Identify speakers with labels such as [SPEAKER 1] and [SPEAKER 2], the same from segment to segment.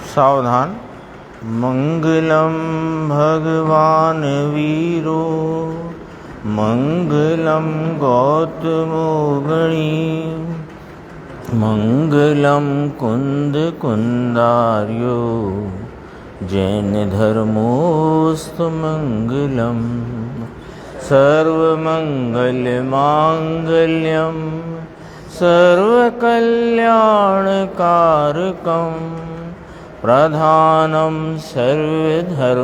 [SPEAKER 1] सावधान। मंगलम भगवान वीरो मंगलम गौतमो गणी मंगलम कुंद कुंदार्यो जैन धर्मोस्तु मंगलम सर्वमंगल मांगल्यम सर्वकल्याणकारकं प्रधानं सर्वधर्माणां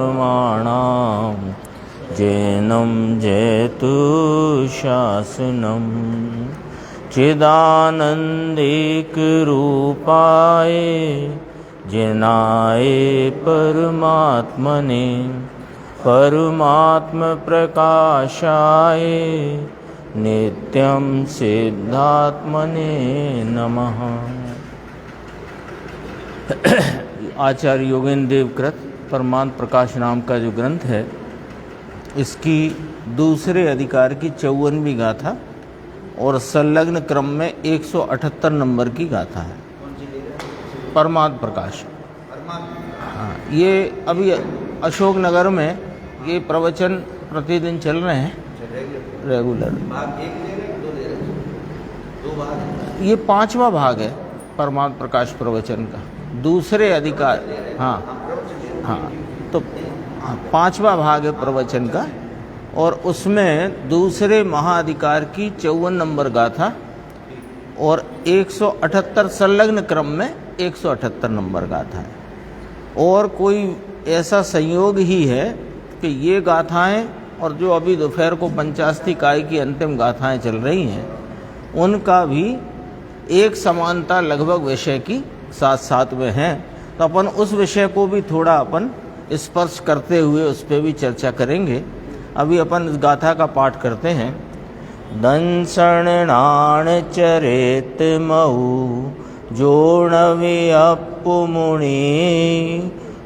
[SPEAKER 1] जैनं जयतु शासनं चिदानन्देकरूपाय जनाय परमात्मने परमात्मप्रकाशाय नित्यं सिद्धात्मने नमः। आचार्य योगेंद्र देव कृत परमात्म प्रकाश नाम का जो ग्रंथ है, इसकी दूसरे अधिकार की 54वीं गाथा और संलग्न क्रम में 178 नंबर की गाथा है। परमात्म प्रकाश। हाँ, ये अभी अशोकनगर में ये प्रवचन प्रतिदिन चल रहे हैं रेगुलर। ये 5वां भाग है परमात्म प्रकाश प्रवचन का, दूसरे अधिकार। हाँ हाँ, तो 5वां भाग है प्रवचन का, और उसमें दूसरे महाअधिकार की 54 नंबर गाथा और 178 संलग्न क्रम में 178 नंबर गाथा है। और कोई ऐसा संयोग ही है कि ये गाथाएं और जो अभी दोपहर को पंचास्ती काय की अंतिम गाथाएं चल रही हैं, उनका भी एक समानता लगभग विषय की साथ साथ में है। तो अपन उस विषय को भी थोड़ा अपन स्पर्श करते हुए उस पर भी चर्चा करेंगे। अभी अपन इस गाथा का पाठ करते हैं। दंसणाण चरेत मऊ जोणवे अपुमुनि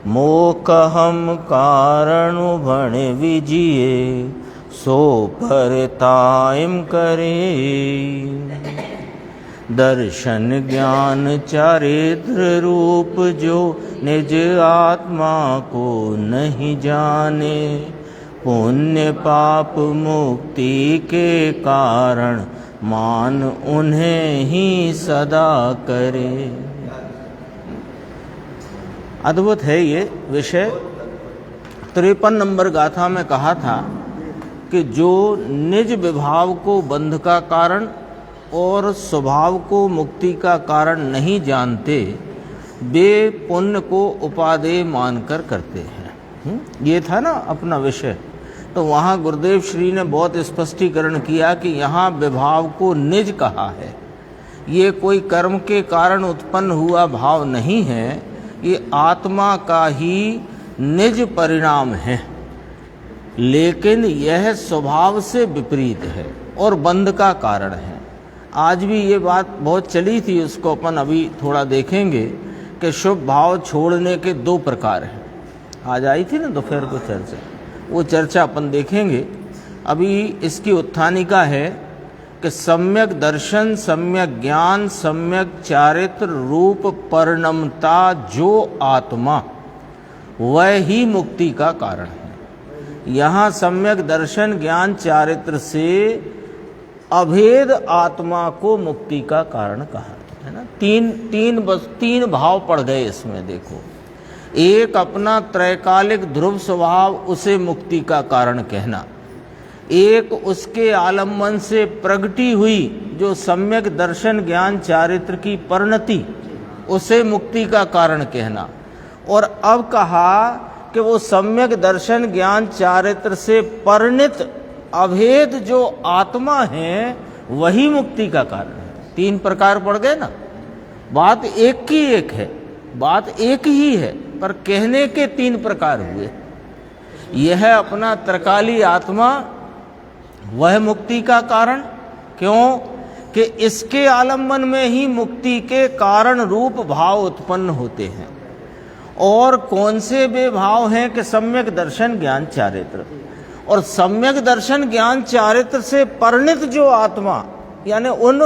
[SPEAKER 1] मोकहम कारणु भण विजिए सो परतायम करे। दर्शन ज्ञान चारित्र रूप जो निज आत्मा को नहीं जाने, पुण्य पाप मुक्ति के कारण मान उन्हें ही सदा करे। अद्भुत है ये विषय। 53 नंबर गाथा में कहा था कि जो निज विभाव को बंध का कारण और स्वभाव को मुक्ति का कारण नहीं जानते, वे पुण्य को उपादेय मानकर करते हैं। ये था ना अपना विषय। तो वहाँ गुरुदेव श्री ने बहुत स्पष्टीकरण किया कि यहाँ विभाव को निज कहा है। ये कोई कर्म के कारण उत्पन्न हुआ भाव नहीं है, ये आत्मा का ही निज परिणाम है, लेकिन यह स्वभाव से विपरीत है और बंध का कारण है। आज भी ये बात बहुत चली थी, उसको अपन अभी थोड़ा देखेंगे कि शुभ भाव छोड़ने के 2 प्रकार हैं। आज आई थी ना दोपहर को चर्चा, वो चर्चा अपन देखेंगे। अभी इसकी उत्थानिका है कि सम्यक दर्शन, सम्यक ज्ञान, सम्यक चारित्र रूप परिणमता जो आत्मा, वह ही मुक्ति का कारण है। यहाँ सम्यक दर्शन ज्ञान चारित्र से अभेद आत्मा को मुक्ति का कारण कहा है ना। तीन भाव पड़ गए इसमें। देखो, एक अपना त्रैकालिक ध्रुव स्वभाव, उसे मुक्ति का कारण कहना। एक उसके आलम्बन से प्रगटी हुई जो सम्यक दर्शन ज्ञान चारित्र की परिणति, उसे मुक्ति का कारण कहना। और अब कहा कि वो सम्यक दर्शन ज्ञान चारित्र से परिणित अभेद जो आत्मा है, वही मुक्ति का कारण है। 3 प्रकार पड़ गए ना। बात एक की एक है, बात एक ही है, पर कहने के 3 प्रकार हुए। यह अपना त्रकाली आत्मा, वह मुक्ति का कारण। क्यों? कि इसके आलम्बन में ही मुक्ति के कारण रूप भाव उत्पन्न होते हैं। और कौन से वे भाव हैं कि सम्यक दर्शन ज्ञान चारित्र, और सम्यक दर्शन ज्ञान चारित्र से परिणित जो आत्मा, यानी उन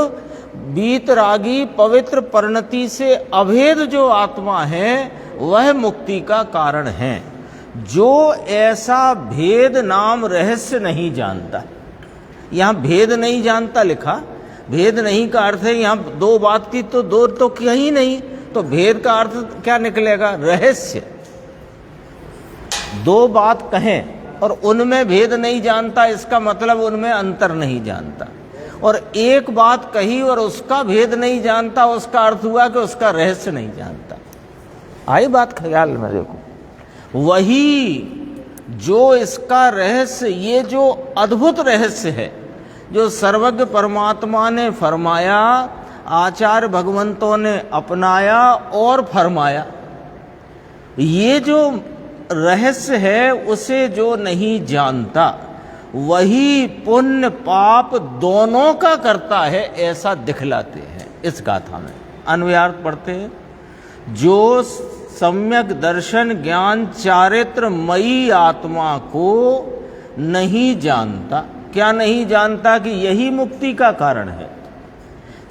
[SPEAKER 1] बीतरागी पवित्र परिणति से अभेद जो आत्मा है, वह मुक्ति का कारण है। जो ऐसा भेद नाम रहस्य नहीं जानता, यहाँ भेद नहीं जानता लिखा, भेद नहीं का अर्थ है यहाँ दो बात की तो दो तो कहीं नहीं, तो भेद का अर्थ क्या निकलेगा? रहस्य। दो बात कहें और उनमें भेद नहीं जानता, इसका मतलब उनमें अंतर नहीं जानता। और एक बात कही और उसका भेद नहीं जानता, उसका अर्थ हुआ कि उसका रहस्य नहीं जानता। आई बात ख्याल में? देखो, वही जो इसका रहस्य, ये जो अद्भुत रहस्य है जो सर्वज्ञ परमात्मा ने फरमाया, आचार्य भगवंतों ने अपनाया और फरमाया, ये जो रहस्य है उसे जो नहीं जानता वही पुण्य पाप दोनों का करता है, ऐसा दिखलाते हैं इस गाथा में। अन्वयार्थ पढ़ते हैं। जो सम्यक दर्शन ज्ञान चारित्र मयी आत्मा को नहीं जानता, क्या नहीं जानता? कि यही मुक्ति का कारण है।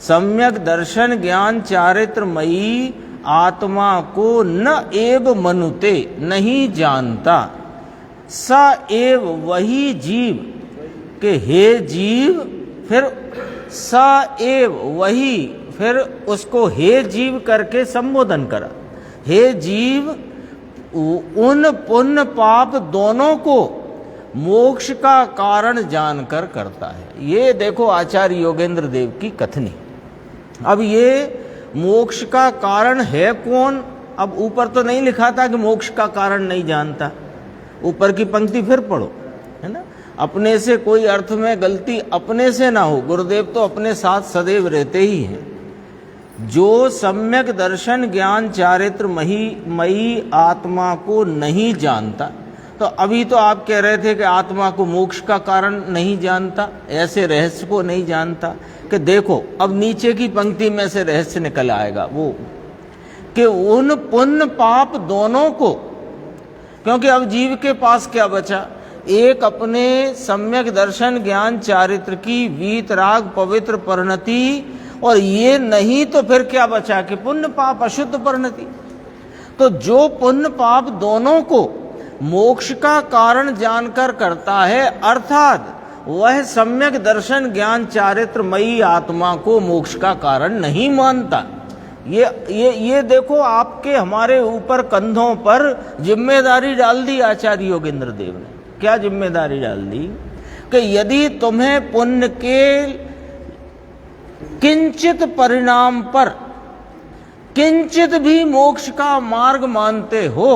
[SPEAKER 1] सम्यक दर्शन ज्ञान चारित्र मयी आत्मा को न एव मनुते, नहीं जानता। स एव, वही जीव के हे जीव, फिर स एव वही, फिर उसको हे जीव करके संबोधन करा। हे जीव उन पुण्य पाप दोनों को मोक्ष का कारण जानकर करता है। ये देखो आचार्य योगेंद्र देव की कथनी। अब ये मोक्ष का कारण है कौन? अब ऊपर तो नहीं लिखा था कि मोक्ष का कारण नहीं जानता, ऊपर की पंक्ति फिर पढ़ो, है ना। अपने से कोई अर्थ में गलती अपने से ना हो, गुरुदेव तो अपने साथ सदैव रहते ही हैं। जो सम्यक दर्शन ज्ञान चारित्र मयी आत्मा को नहीं जानता, तो अभी तो आप कह रहे थे कि आत्मा को मोक्ष का कारण नहीं जानता, ऐसे रहस्य को नहीं जानता। कि देखो अब नीचे की पंक्ति में से रहस्य निकल आएगा वो, कि उन पुण्य पाप दोनों को, क्योंकि अब जीव के पास क्या बचा? एक अपने सम्यक दर्शन ज्ञान चारित्र की वीतराग पवित्र परिणति, और ये नहीं तो फिर क्या बचा? कि पुण्य पाप अशुद्ध परिणति। तो जो पुण्य पाप दोनों को मोक्ष का कारण जानकर करता है, अर्थात वह सम्यक दर्शन ज्ञान चारित्र मयी आत्मा को मोक्ष का कारण नहीं मानता। ये देखो आपके हमारे ऊपर कंधों पर जिम्मेदारी डाल दी आचार्य योगेंद्र देव ने। क्या जिम्मेदारी डाल दी? कि यदि तुम्हें पुण्य के किंचित परिणाम पर किंचित भी मोक्ष का मार्ग मानते हो,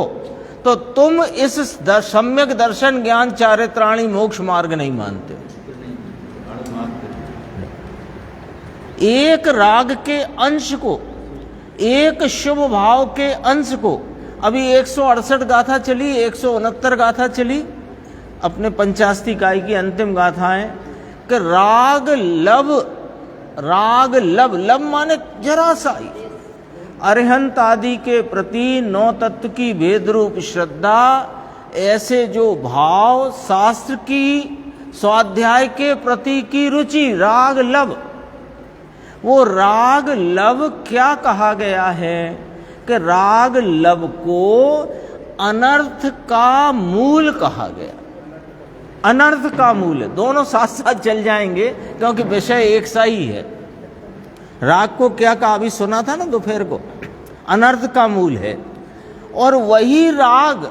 [SPEAKER 1] तो तुम इस सम्यक दर्शन ज्ञान चारित्राणी मोक्ष मार्ग नहीं मानते। एक राग के अंश को, एक शुभ भाव के अंश को, अभी 168 गाथा चली, 169 गाथा चली, अपने पंचास्ती काय की अंतिम गाथा है कि राग लब माने जरा सा ही, अरिहंत आदि के प्रति नौ तत्व की भेद रूप श्रद्धा, ऐसे जो भाव, शास्त्र की स्वाध्याय के प्रति की रुचि, राग लब। वो राग लब क्या कहा गया है? कि राग लब को अनर्थ का मूल कहा गया। अनर्थ का मूल है, दोनों साथ साथ चल जाएंगे क्योंकि विषय एक सा ही है। राग को क्या कहा? अभी सुना था ना दोपहर को, अनर्थ का मूल है। और वही राग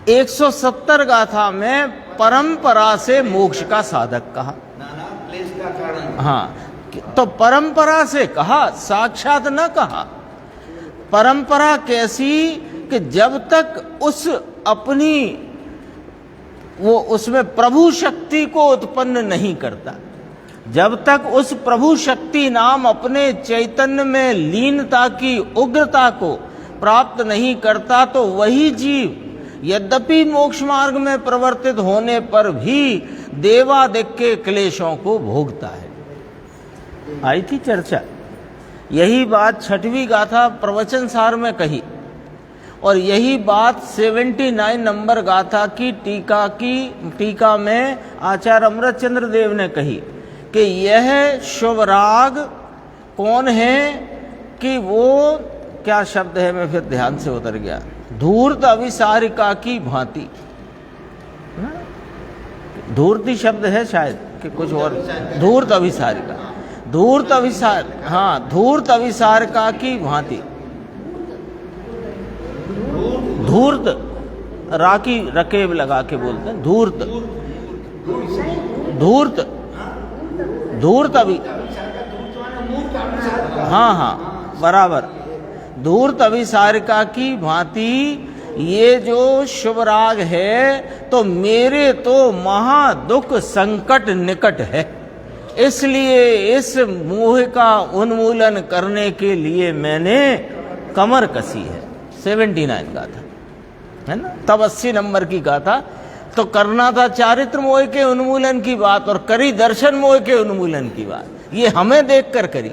[SPEAKER 1] 170 गाथा में परंपरा से मोक्ष का साधक कहा। हाँ, तो परंपरा से कहा, साक्षात न कहा। परंपरा कैसी? कि जब तक उस अपनी वो उसमें प्रभु शक्ति को उत्पन्न नहीं करता, जब तक उस प्रभु शक्ति नाम अपने चैतन्य में लीनता की उग्रता को प्राप्त नहीं करता, तो वही जीव यद्यपि मोक्ष मार्ग में प्रवर्तित होने पर भी देवादिक के क्लेशों को भोगता है। आई थी चर्चा, यही बात 6वीं गाथा प्रवचन सार में कही, और यही बात 79 नंबर गाथा की टीका में आचार्य अमृतचंद्र देव ने कही कि यह शुभ राग कौन है? कि वो क्या शब्द है, मैं फिर ध्यान से उतर गया। धूर्त अविसारिका की भांति, धूर्ती शब्द है शायद कि कुछ और, धूर्त अविसारिका, धूर्त अविसार, हाँ, धूर्त अविसारिका की भांति। धूर्त, राकी रकेब लगा के बोलते हैं, धूर्त, धूर्त, धूर्त अभी, हाँ हाँ बराबर, धूर्त अभिसारिका की भांति ये जो शुभ राग है तो मेरे तो महा दुख संकट निकट है, इसलिए इस मोह का उन्मूलन करने के लिए मैंने कमर कसी है। 79 गाथा है ना, तब 80 नंबर की गाथा। तो करना था चारित्र मोह के उन्मूलन की बात और करी दर्शन मोह के उन्मूलन की बात। ये हमें देखकर करी,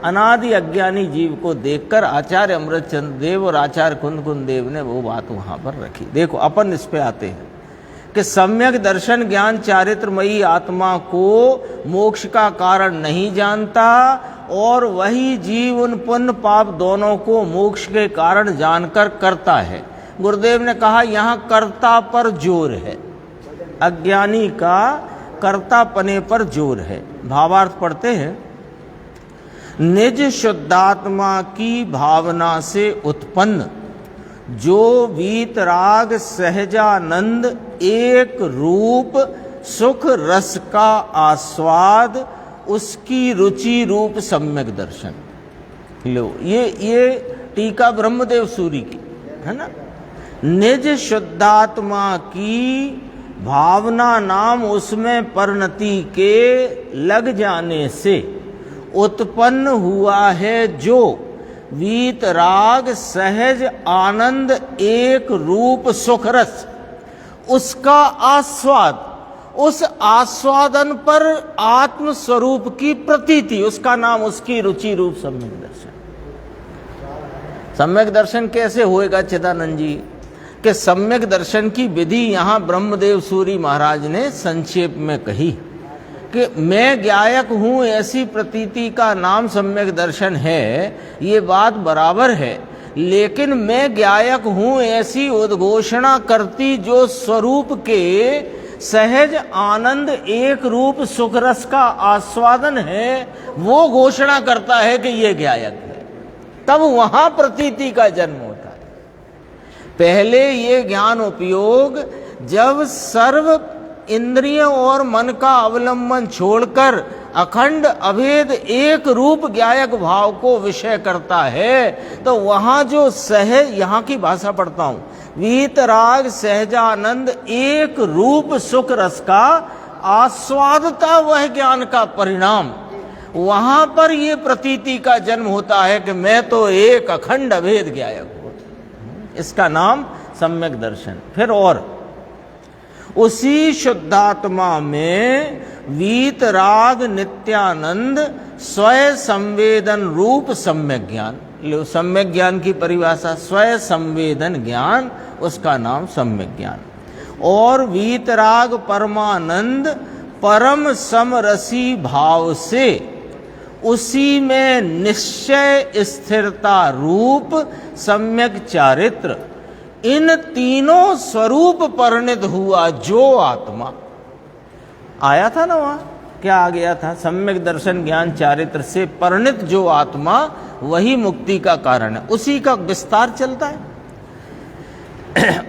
[SPEAKER 1] अनादि अज्ञानी जीव को देखकर आचार्य अमृतचंद्र देव और आचार्य कुंद देव ने वो बात वहां पर रखी। देखो अपन इस पे आते हैं कि सम्यक दर्शन ज्ञान चारित्रमयी आत्मा को मोक्ष का कारण नहीं जानता और वही जीव उन पुण्य पाप दोनों को मोक्ष के कारण जानकर करता है। गुरुदेव ने कहा यहाँ कर्ता पर जोर है, अज्ञानी का कर्तापने पर जोर है। भावार्थ पढ़ते हैं, निज शुद्धात्मा की भावना से उत्पन्न जो वीतराग सहजानंद एक रूप सुख रस का आस्वाद, उसकी रुचि रूप सम्यक दर्शन। लो ये टीका ब्रह्मदेव सूरी की है ना। निज शुद्धात्मा की भावना नाम उसमें परिणति के लग जाने से उत्पन्न हुआ है जो वीतराग सहज आनंद एक रूप सुख रस, उसका आस्वाद, उस आस्वादन पर आत्म स्वरूप की प्रतीति, उसका नाम उसकी रुचि रूप सम्यक दर्शन। सम्यक दर्शन कैसे होएगा चिदानंद जी? कि सम्यक दर्शन की विधि यहाँ ब्रह्मदेव सूरी महाराज ने संक्षेप में कही कि मैं ज्ञायक हूँ ऐसी प्रतीति का नाम सम्यक दर्शन है, ये बात बराबर है, लेकिन मैं ज्ञायक हूँ ऐसी उद्घोषणा करती जो स्वरूप के सहज आनंद एक रूप सुख रस का आस्वादन है, वो घोषणा करता है कि ये ज्ञायक है, तब वहां प्रतीति का जन्म होता है। पहले ये ज्ञान उपयोग जब सर्व इंद्रियों और मन का अवलंबन छोड़कर अखंड अभेद एक रूप ज्ञायक भाव को विषय करता है, तो वहां जो सहज, यहाँ की भाषा पढ़ता हूं, वीतराग सहजानंद एक रूप सुख रस का आस्वादता वह ज्ञान का परिणाम, वहां पर ये प्रतीति का जन्म होता है कि मैं तो एक अखंड अभेद ज्ञायक हूं। इसका नाम सम्यक दर्शन। फिर और उसी शुद्धात्मा में वीतराग नित्यानंद स्वयं संवेदन रूप सम्यक ज्ञान। लो सम्यक ज्ञान की परिभाषा, स्वयं संवेदन ज्ञान, उसका नाम सम्यक ज्ञान। और वीतराग परमानंद परम समरसी भाव से उसी में निश्चय स्थिरता रूप सम्यक चारित्र, इन तीनों स्वरूप परिणित हुआ जो आत्मा आया था ना, वहां क्या आ गया था? सम्यक दर्शन ज्ञान चारित्र से परिणित जो आत्मा, वही मुक्ति का कारण है। उसी का विस्तार चलता है।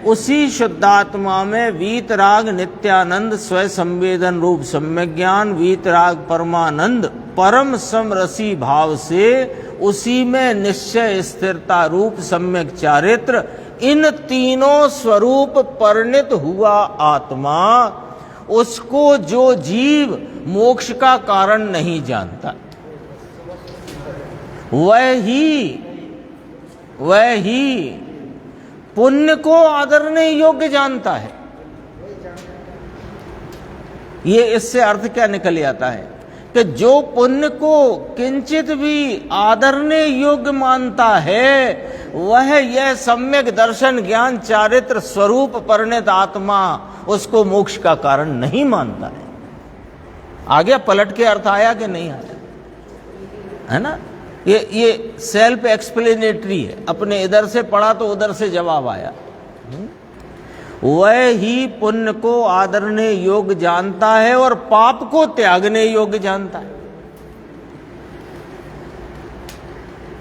[SPEAKER 1] उसी शुद्धात्मा में वीतराग नित्यानंद स्वयं संवेदन रूप सम्यक ज्ञान, वीतराग परमानंद परम समरसी भाव से उसी में निश्चय स्थिरता रूप सम्यक चारित्र, इन तीनों स्वरूप परिणित हुआ आत्मा, उसको जो जीव मोक्ष का कारण नहीं जानता, वह ही पुण्य को आदरने योग्य जानता है। ये इससे अर्थ क्या निकल आता है कि जो पुण्य को किंचित भी आदरने योग्य मानता है, वह यह सम्यक दर्शन ज्ञान चारित्र स्वरूप परिणित आत्मा उसको मोक्ष का कारण नहीं मानता है। आगे पलट के अर्थ आया कि नहीं आया? है ना? ये सेल्फ एक्सप्लेनेटरी है, अपने इधर से पढ़ा तो उधर से जवाब आया। वह ही पुण्य को आदरने योग्य जानता है और पाप को त्यागने योग्य जानता है।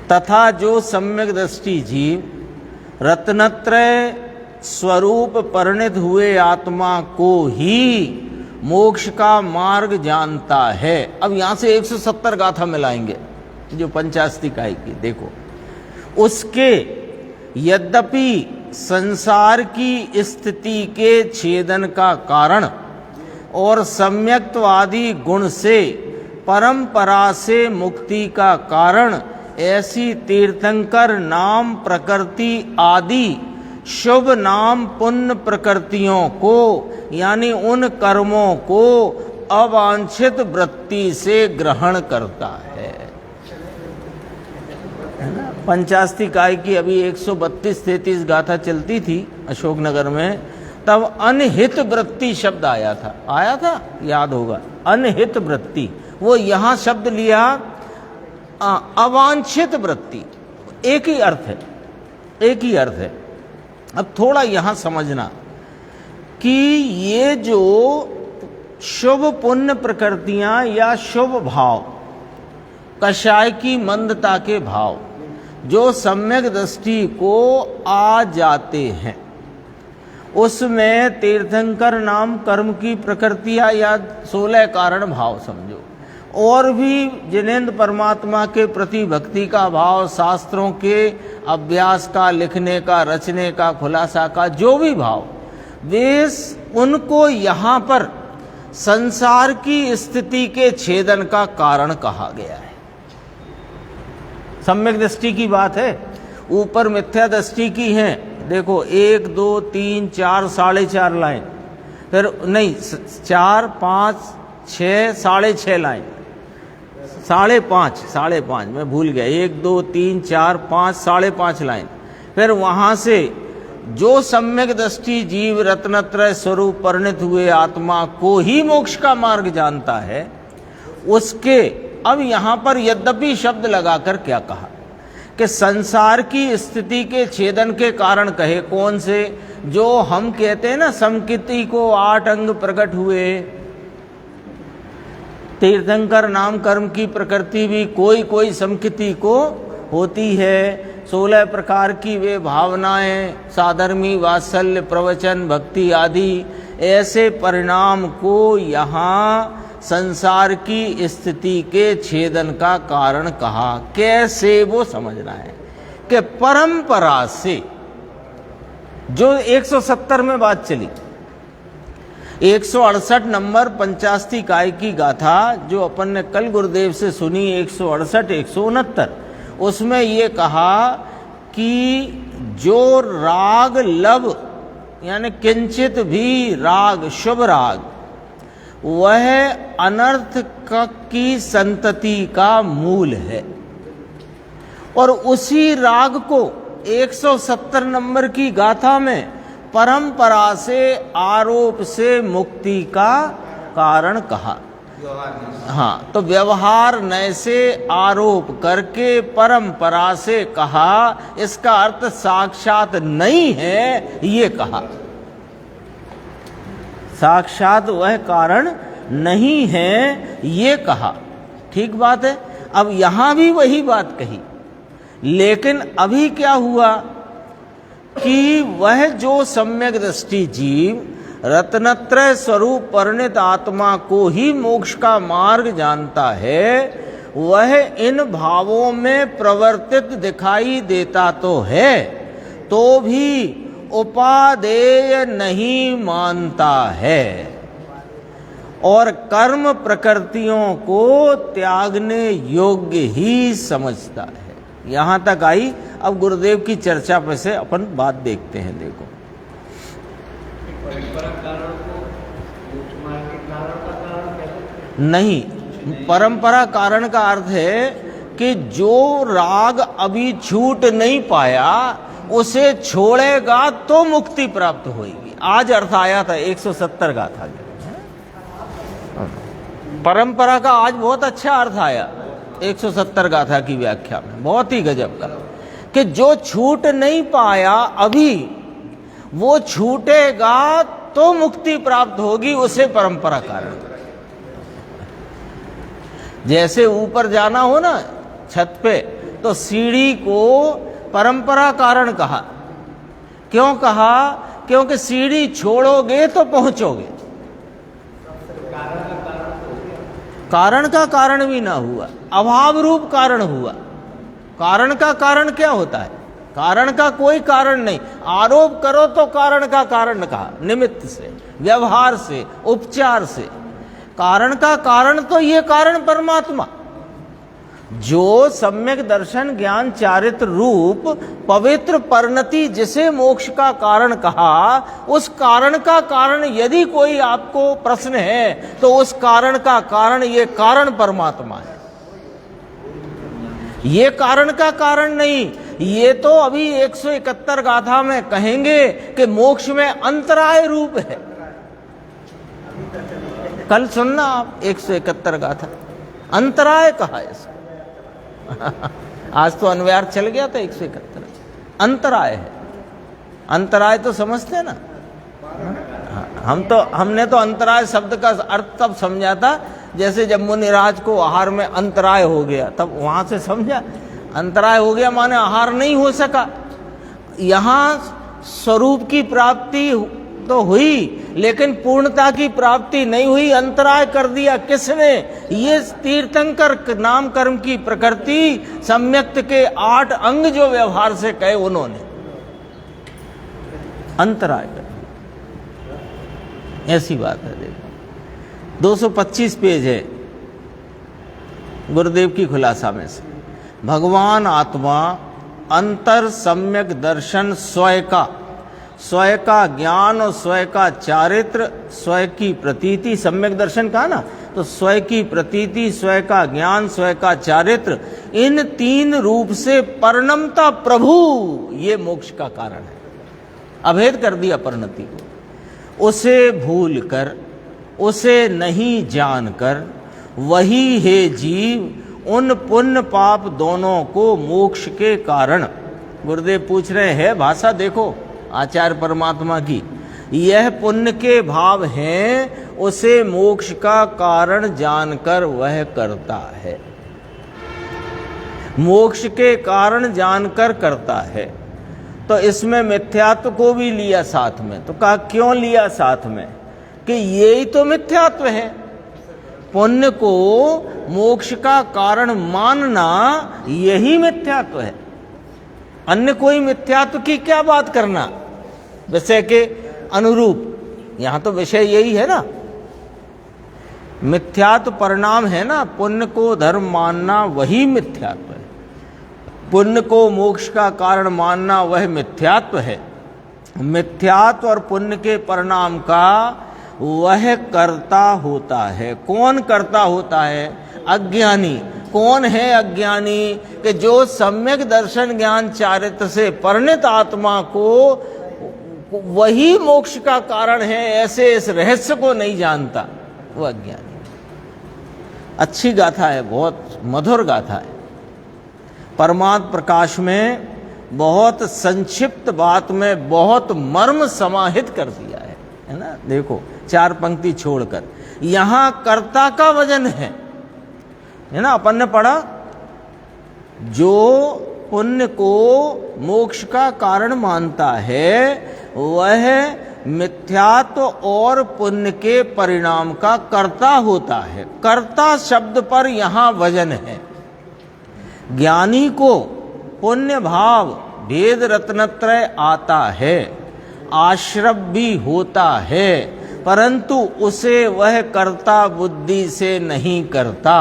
[SPEAKER 1] तथा जो सम्यक दृष्टि जीव रत्नत्रय स्वरूप परिणत हुए आत्मा को ही मोक्ष का मार्ग जानता है। अब यहां से 170 गाथा मिलाएंगे जो पंचास्तिकाई की। देखो, उसके यद्यपि संसार की स्थिति के छेदन का कारण और सम्यक्तवादी गुण से परंपरा से मुक्ति का कारण ऐसी तीर्थंकर नाम प्रकृति आदि शुभ नाम पुण्य प्रकृतियों को, यानी उन कर्मों को अवांछित वृत्ति से ग्रहण करता है ना। पंचास्तिकाई की अभी 132-33 गाथा चलती थी अशोकनगर में, तब अनहित वृत्ति शब्द आया था, याद होगा, अनहित वृत्ति। वो यहां शब्द लिया अवांछित वृत्ति, एक ही अर्थ है। अब थोड़ा यहां समझना कि ये जो शुभ पुण्य प्रकृतियां या शुभ भाव, कषाय की मंदता के भाव जो सम्यक दृष्टि को आ जाते हैं, उसमें तीर्थंकर नाम कर्म की प्रकृतियां या 16 कारण भाव समझो, और भी जिनेंद्र परमात्मा के प्रति भक्ति का भाव, शास्त्रों के अभ्यास का, लिखने का, रचने का, खुलासा का, जो भी भाव, वे उनको यहाँ पर संसार की स्थिति के छेदन का कारण कहा गया है। सम्यक दृष्टि की बात है, ऊपर मिथ्या दृष्टि की है। देखो 1 2 3 4 4.5 लाइन, फिर नहीं 4 5 6 6.5 लाइन, 5.5 मैं भूल गया, 1 2 3 4 5 5.5 लाइन। फिर वहां से जो सम्यक दृष्टि जीव रत्नत्रय स्वरूप परिणत हुए आत्मा को ही मोक्ष का मार्ग जानता है, उसके अब यहां पर यद्यपि शब्द लगाकर क्या कहा कि संसार की स्थिति के छेदन के कारण कहे। कौन से? जो हम कहते हैं ना, समकिति को 8 अंग प्रकट हुए, तीर्थंकर नाम कर्म की प्रकृति भी कोई कोई समकिति को होती है। 16 प्रकार की वे भावनाएं, साधर्मी, वात्सल्य, प्रवचन, भक्ति आदि, ऐसे परिणाम को यहाँ संसार की स्थिति के छेदन का कारण कहा। कैसे वो समझना है कि परंपरा से जो 170 में बात चली, 168 नंबर पंचास्तिकाई की गाथा जो अपन ने कल गुरुदेव से सुनी, 168 169, उसमें ये कहा कि जो राग लब यानी किंचित भी राग, शुभ राग, वह अनर्थ की संतति का मूल है। और उसी राग को 170 नंबर की गाथा में परंपरा से, आरोप से मुक्ति का कारण कहा। हाँ, तो व्यवहार नय से आरोप करके परंपरा से कहा, इसका अर्थ साक्षात नहीं है ये कहा। साक्षात वह कारण नहीं है ये कहा। ठीक बात है। अब यहां भी वही बात कही, लेकिन अभी क्या हुआ कि वह जो सम्यक दृष्टि जीव रत्नत्रय स्वरूप परिणत आत्मा को ही मोक्ष का मार्ग जानता है, वह इन भावों में प्रवर्तित दिखाई देता तो है, तो भी उपादेय नहीं मानता है और कर्म प्रकृतियों को त्यागने योग्य ही समझता है। यहां तक आई। अब गुरुदेव की चर्चा पे से अपन बात देखते हैं। देखो, नहीं, परंपरा कारण का अर्थ है कि जो राग अभी छूट नहीं पाया उसे छोड़ेगा तो मुक्ति प्राप्त होगी। आज अर्थ आया था 170 गाथा। परंपरा का आज बहुत अच्छा अर्थ आया। 170 गाथा की व्याख्या में, बहुत ही गजब का, कि जो छूट नहीं पाया अभी वो छूटेगा तो मुक्ति प्राप्त होगी, उसे परंपरा कारण। जैसे ऊपर जाना हो ना छत पे, तो सीढ़ी को परंपरा कारण कहा। क्यों कहा? क्योंकि सीढ़ी छोड़ोगे तो पहुंचोगे। कारण का कारण भी ना हुआ, अभाव रूप कारण हुआ। कारण का कारण क्या होता है? कारण का कोई कारण नहीं। आरोप करो तो कारण का कारण कहा, निमित्त से, व्यवहार से, उपचार से। कारण का कारण तो ये कारण परमात्मा, जो सम्यक दर्शन ज्ञान चारित्र रूप पवित्र परिणति जिसे मोक्ष का कारण कहा, उस कारण का कारण यदि कोई आपको प्रश्न है तो उस कारण का कारण ये कारण परमात्मा है। ये कारण का कारण नहीं। ये तो अभी 171 गाथा में कहेंगे कि मोक्ष में अंतराय रूप है। कल सुनना आप 171 गाथा, अंतराय कहा इसको। आज तो अनव्यार चल गया था 171, अंतराय है। अंतराय तो समझते हैं ना? हमने तो अंतराय शब्द का अर्थ तब समझा था जैसे जब मुनिराज को आहार में अंतराय हो गया, तब वहां से समझा। अंतराय हो गया माने आहार नहीं हो सका। यहां स्वरूप की प्राप्ति तो हुई लेकिन पूर्णता की प्राप्ति नहीं हुई, अंतराय कर दिया। किसने? ये तीर्थंकर नाम कर्म की प्रकृति सम्यक्त के 8 अंग जो व्यवहार से कहे, उन्होंने अंतराय कर दिया। ऐसी बात है। देखो 225 पेज है गुरुदेव की खुलासा में से। भगवान आत्मा अंतर सम्यक दर्शन स्वयं का ज्ञान और स्वयं का चारित्र, स्वयं की प्रतीति, सम्यक दर्शन कहा ना, तो स्वयं की प्रतीति, स्वयं का ज्ञान, स्वयं का चारित्र, इन 3 रूप से परिणमता प्रभु, ये मोक्ष का कारण है। अभेद कर दिया परिणति को। उसे भूल कर, उसे नहीं जानकर, वही है जीव उन पुण्य पाप दोनों को मोक्ष के कारण। गुरुदेव पूछ रहे हैं, भाषा देखो आचार्य परमात्मा की, यह पुण्य के भाव हैं, उसे मोक्ष का कारण जानकर वह करता है। मोक्ष के कारण जानकर करता है। तो इसमें मिथ्यात्व को भी लिया साथ में। तो कहा क्यों लिया साथ में? कि यही तो मिथ्यात्व है। पुण्य को मोक्ष का कारण मानना यही मिथ्यात्व है। अन्य कोई मिथ्यात्व की क्या बात करना विषय के अनुरूप। यहां तो विषय यही है ना, मिथ्यात्व परिणाम है ना। पुण्य को धर्म मानना वही मिथ्यात्व है। पुण्य को मोक्ष का कारण मानना वह मिथ्यात्व है। मिथ्यात्व और पुण्य के परिणाम का वह कर्ता होता है। कौन कर्ता होता है? अज्ञानी। कौन है अज्ञानी? कि जो सम्यक दर्शन ज्ञान चारित्र से परिणित आत्मा को वही मोक्ष का कारण है ऐसे इस रहस्य को नहीं जानता, वो अज्ञानी। अच्छी गाथा है, बहुत मधुर गाथा है। परमात्म प्रकाश में बहुत संक्षिप्त बात में बहुत मर्म समाहित कर दिया है ना। देखो 4 पंक्ति छोड़कर यहां कर्ता का वजन है ना। अपन ने पढ़ा, जो पुण्य को मोक्ष का कारण मानता है वह मिथ्यात्व और पुण्य के परिणाम का कर्ता होता है। कर्ता शब्द पर यहां वजन है। ज्ञानी को पुण्य भाव भेद रत्नत्रय आता है, आश्रव भी होता है, परंतु उसे वह कर्ता बुद्धि से नहीं करता।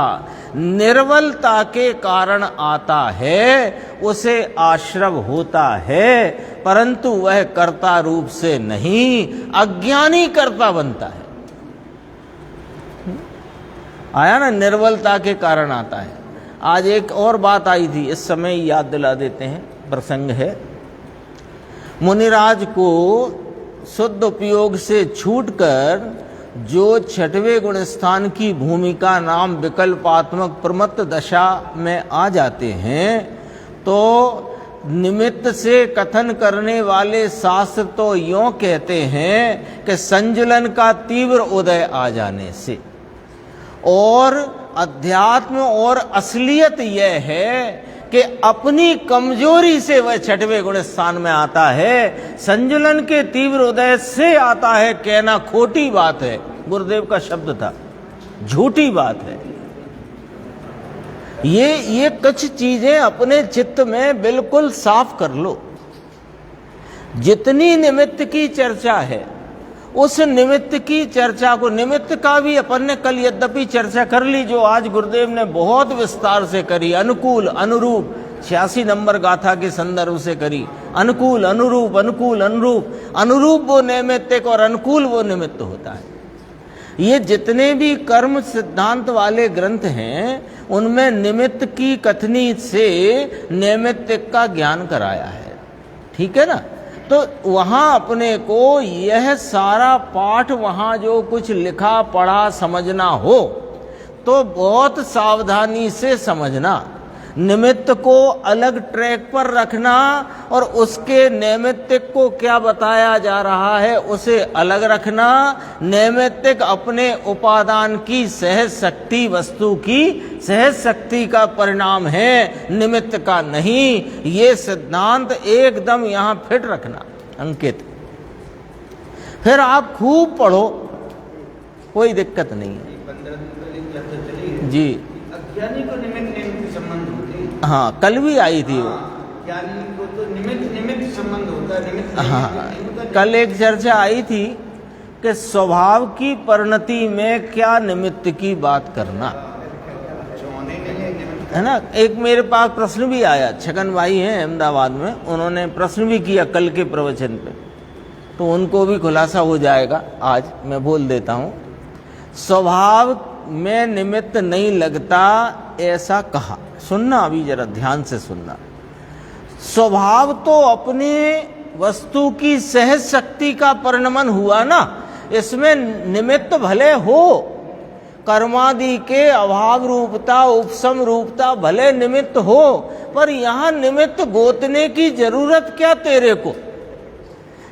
[SPEAKER 1] निर्बलता के कारण आता है, उसे आश्रव होता है, परंतु वह कर्ता रूप से नहीं, अज्ञानी कर्ता बनता है। आया ना, निर्बलता के कारण आता है। आज एक और बात आई थी, इस समय याद दिला देते हैं, प्रसंग है। मुनिराज को शुद्ध उपयोग से छूटकर जो छठवें गुण स्थान की भूमिका नाम विकल्पात्मक प्रमत्त दशा में आ जाते हैं, तो निमित्त से कथन करने वाले शास्त्र तो यों कहते हैं कि संजुलन का तीव्र उदय आ जाने से, और अध्यात्म और असलियत यह है कि अपनी कमजोरी से वह छठवें गुण स्थान में आता है। संजुलन के तीव्र उदय से आता है कहना खोटी बात है, गुरुदेव का शब्द था, झूठी बात है। ये कुछ चीजें अपने चित्त में बिल्कुल साफ कर लो। जितनी निमित्त की चर्चा है, उस निमित्त की चर्चा को, निमित्त का भी अपन ने कल यद्यपि चर्चा कर ली, जो आज गुरुदेव ने बहुत विस्तार से करी, अनुकूल अनुरूप 86 नंबर गाथा के संदर्भ से करी। अनुकूल अनुरूप, अनुकूल अनुरूप, अनुरूप वो नैमित्तिक और अनुकूल वो निमित्त होता है। ये जितने भी कर्म सिद्धांत वाले ग्रंथ हैं, उनमें निमित्त की कथनी से नैमित्तिक का ज्ञान कराया है, ठीक है ना। तो वहाँ अपने को यह सारा पाठ, वहाँ जो कुछ लिखा पढ़ा समझना हो तो बहुत सावधानी से समझना, निमित्त को अलग ट्रैक पर रखना और उसके नैमित्तिक को क्या बताया जा रहा है उसे अलग रखना। नैमित्तिक अपने उपादान की सहज शक्ति, वस्तु की सहज शक्ति का परिणाम है, निमित्त का नहीं। ये सिद्धांत एकदम यहाँ फिट रखना अंकित। फिर आप खूब पढ़ो, कोई दिक्कत नहीं है जी।
[SPEAKER 2] अज्ञानी को निमित्त संबंध होते हैं।
[SPEAKER 1] हाँ, कल भी आई थी वो।
[SPEAKER 2] ज्ञानी को तो निमित्त संबंध होता है, निमित्त।
[SPEAKER 1] हाँ, कल एक चर्चा आई थी कि स्वभाव की परिणति में क्या निमित्त की बात करना है ना। एक मेरे पास प्रश्न भी आया, छगन भाई हैं अहमदाबाद में, उन्होंने प्रश्न भी किया कल के प्रवचन पे, तो उनको भी खुलासा हो जाएगा। आज मैं बोल देता हूँ, स्वभाव में निमित्त नहीं लगता ऐसा कहा। सुनना, अभी जरा ध्यान से सुनना। स्वभाव तो अपने वस्तु की सहज शक्ति का परिणमन हुआ ना, इसमें निमित्त भले हो, कर्मादि के अभाव रूपता, उपसम रूपता भले निमित्त हो, पर यहाँ निमित्त गोतने की जरूरत क्या तेरे को।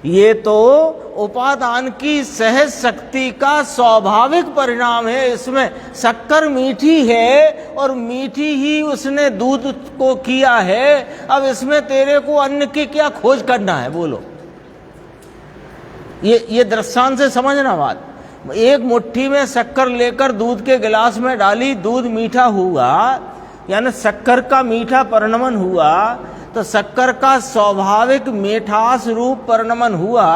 [SPEAKER 1] ये तो उपादान की सहज शक्ति का स्वाभाविक परिणाम है। इसमें शक्कर मीठी है और मीठी ही उसने दूध को किया है, अब इसमें तेरे को अन्न की क्या खोज करना है, बोलो। ये दृष्टांत से समझना बात। एक मुट्ठी में शक्कर लेकर दूध के गिलास में डाली, दूध मीठा हुआ, यानी शक्कर का मीठा परिणमन हुआ, तो शक्कर का स्वाभाविक मीठास रूप परिणमन हुआ।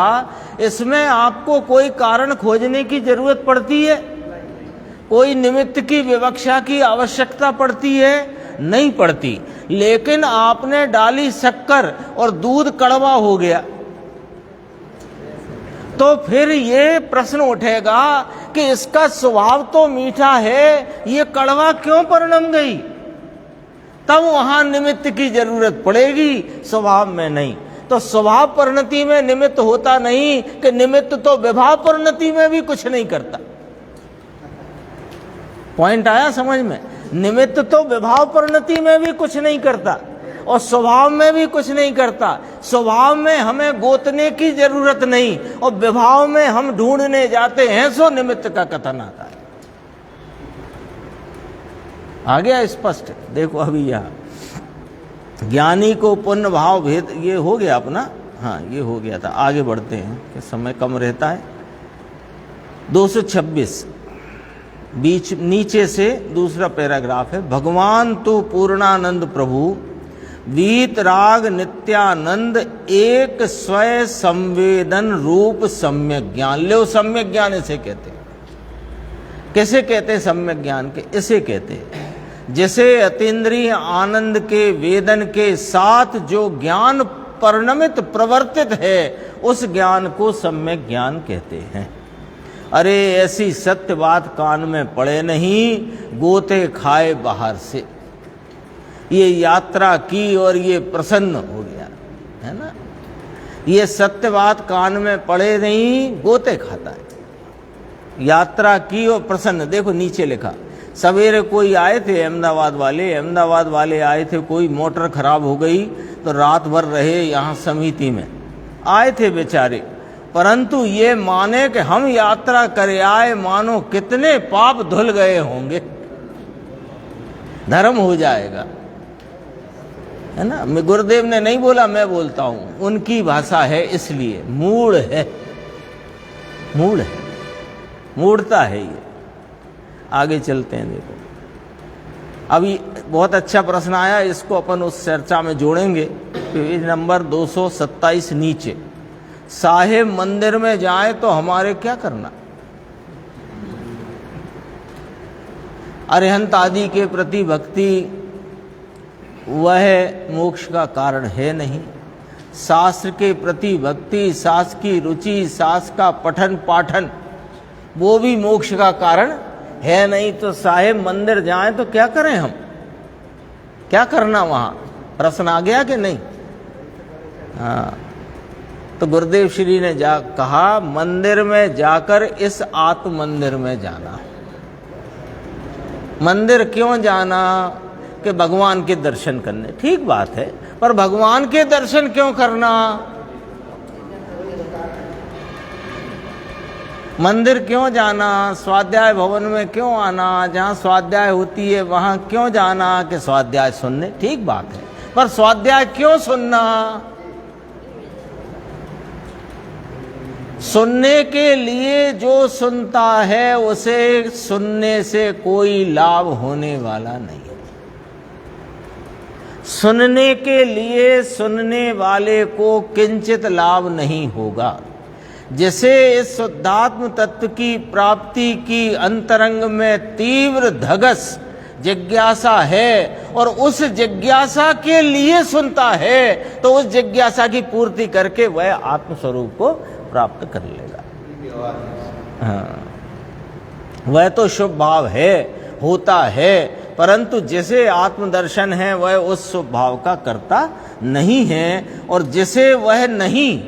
[SPEAKER 1] इसमें आपको कोई कारण खोजने की जरूरत पड़ती है? कोई निमित्त की विवक्षा की आवश्यकता पड़ती है? नहीं पड़ती। लेकिन आपने डाली शक्कर और दूध कड़वा हो गया, तो फिर ये प्रश्न उठेगा कि इसका स्वभाव तो मीठा है, ये कड़वा क्यों परिणम गई? तब वहां निमित्त की जरूरत पड़ेगी, स्वभाव में नहीं। तो स्वभाव परिणति में निमित्त होता नहीं कि निमित्त तो विभाव परिणति में भी कुछ नहीं करता। पॉइंट आया समझ में? निमित्त तो विभाव परिणति में भी कुछ नहीं करता और स्वभाव में भी कुछ नहीं करता। स्वभाव में हमें गोतने की जरूरत नहीं और विभाव में हम ढूंढने जाते हैं, सो निमित्त का कथन आता है। आ गया स्पष्ट? देखो अभी यहाँ ज्ञानी को पुण्य भाव भेद, ये हो गया अपना। हाँ, ये हो गया था। आगे बढ़ते हैं कि समय कम रहता है। 226 बीच नीचे से दूसरा पैराग्राफ है। भगवान तो पूर्णानंद प्रभु वीतराग नित्यानंद एक स्वय संवेदन रूप सम्यक ज्ञान। लो सम्यक ज्ञान इसे कहते हैं। कैसे कहते हैं सम्यक ज्ञान के? इसे कहते हैं जैसे अतीन्द्रिय आनंद के वेदन के साथ जो ज्ञान परिणमित प्रवर्तित है, उस ज्ञान को सम्यक ज्ञान कहते हैं। अरे ऐसी सत्य बात कान में पड़े नहीं, गोते खाए बाहर से। ये यात्रा की और ये प्रसन्न हो गया, है ना। ये सत्य बात कान में पड़े नहीं, गोते खाता है। यात्रा की और प्रसन्न। देखो नीचे लिखा, सवेरे कोई आए थे अहमदाबाद वाले आए थे, कोई मोटर खराब हो गई तो रात भर रहे यहाँ समिति में, आए थे बेचारे, परंतु ये माने कि हम यात्रा करे आए, मानो कितने पाप धुल गए होंगे, धर्म हो जाएगा, है ना। मैं गुरुदेव ने नहीं बोला, मैं बोलता हूं, उनकी भाषा है, इसलिए मूड है, मूड है, मूढ़ता है ये। आगे चलते हैं। देखो अभी बहुत अच्छा प्रश्न आया, इसको अपन उस चर्चा में जोड़ेंगे। पेज नंबर 227 नीचे, साहेब मंदिर में जाए तो हमारे क्या करना? अरिहंत आदि के प्रति भक्ति वह मोक्ष का कारण है नहीं। शास्त्र के प्रति भक्ति, शास्त्र की रुचि, शास्त्र का पठन पाठन, वो भी मोक्ष का कारण है नहीं। तो साहेब मंदिर जाएं तो क्या करें हम? क्या करना वहां? प्रश्न आ गया कि नहीं? हाँ, तो गुरुदेव श्री ने कहा मंदिर में जाकर इस आत्म मंदिर में जाना। मंदिर क्यों जाना? कि भगवान के दर्शन करने। ठीक बात है, पर भगवान के दर्शन क्यों करना? मंदिर क्यों जाना? स्वाध्याय भवन में क्यों आना? जहाँ स्वाध्याय होती है वहाँ क्यों जाना? कि स्वाध्याय सुनने। ठीक बात है, पर स्वाध्याय क्यों सुनना? सुनने के लिए जो सुनता है उसे सुनने से कोई लाभ होने वाला नहीं है। सुनने के लिए सुनने वाले को किंचित लाभ नहीं होगा। जिसे इस शुद्धात्म तत्व की प्राप्ति की अंतरंग में तीव्र धगस जिज्ञासा है और उस जिज्ञासा के लिए सुनता है, तो उस जिज्ञासा की पूर्ति करके वह आत्मस्वरूप को प्राप्त कर लेगा। हाँ, वह तो शुभ भाव है, होता है, परंतु जिसे आत्मदर्शन है वह उस शुभ भाव का कर्ता नहीं है। और जिसे वह नहीं,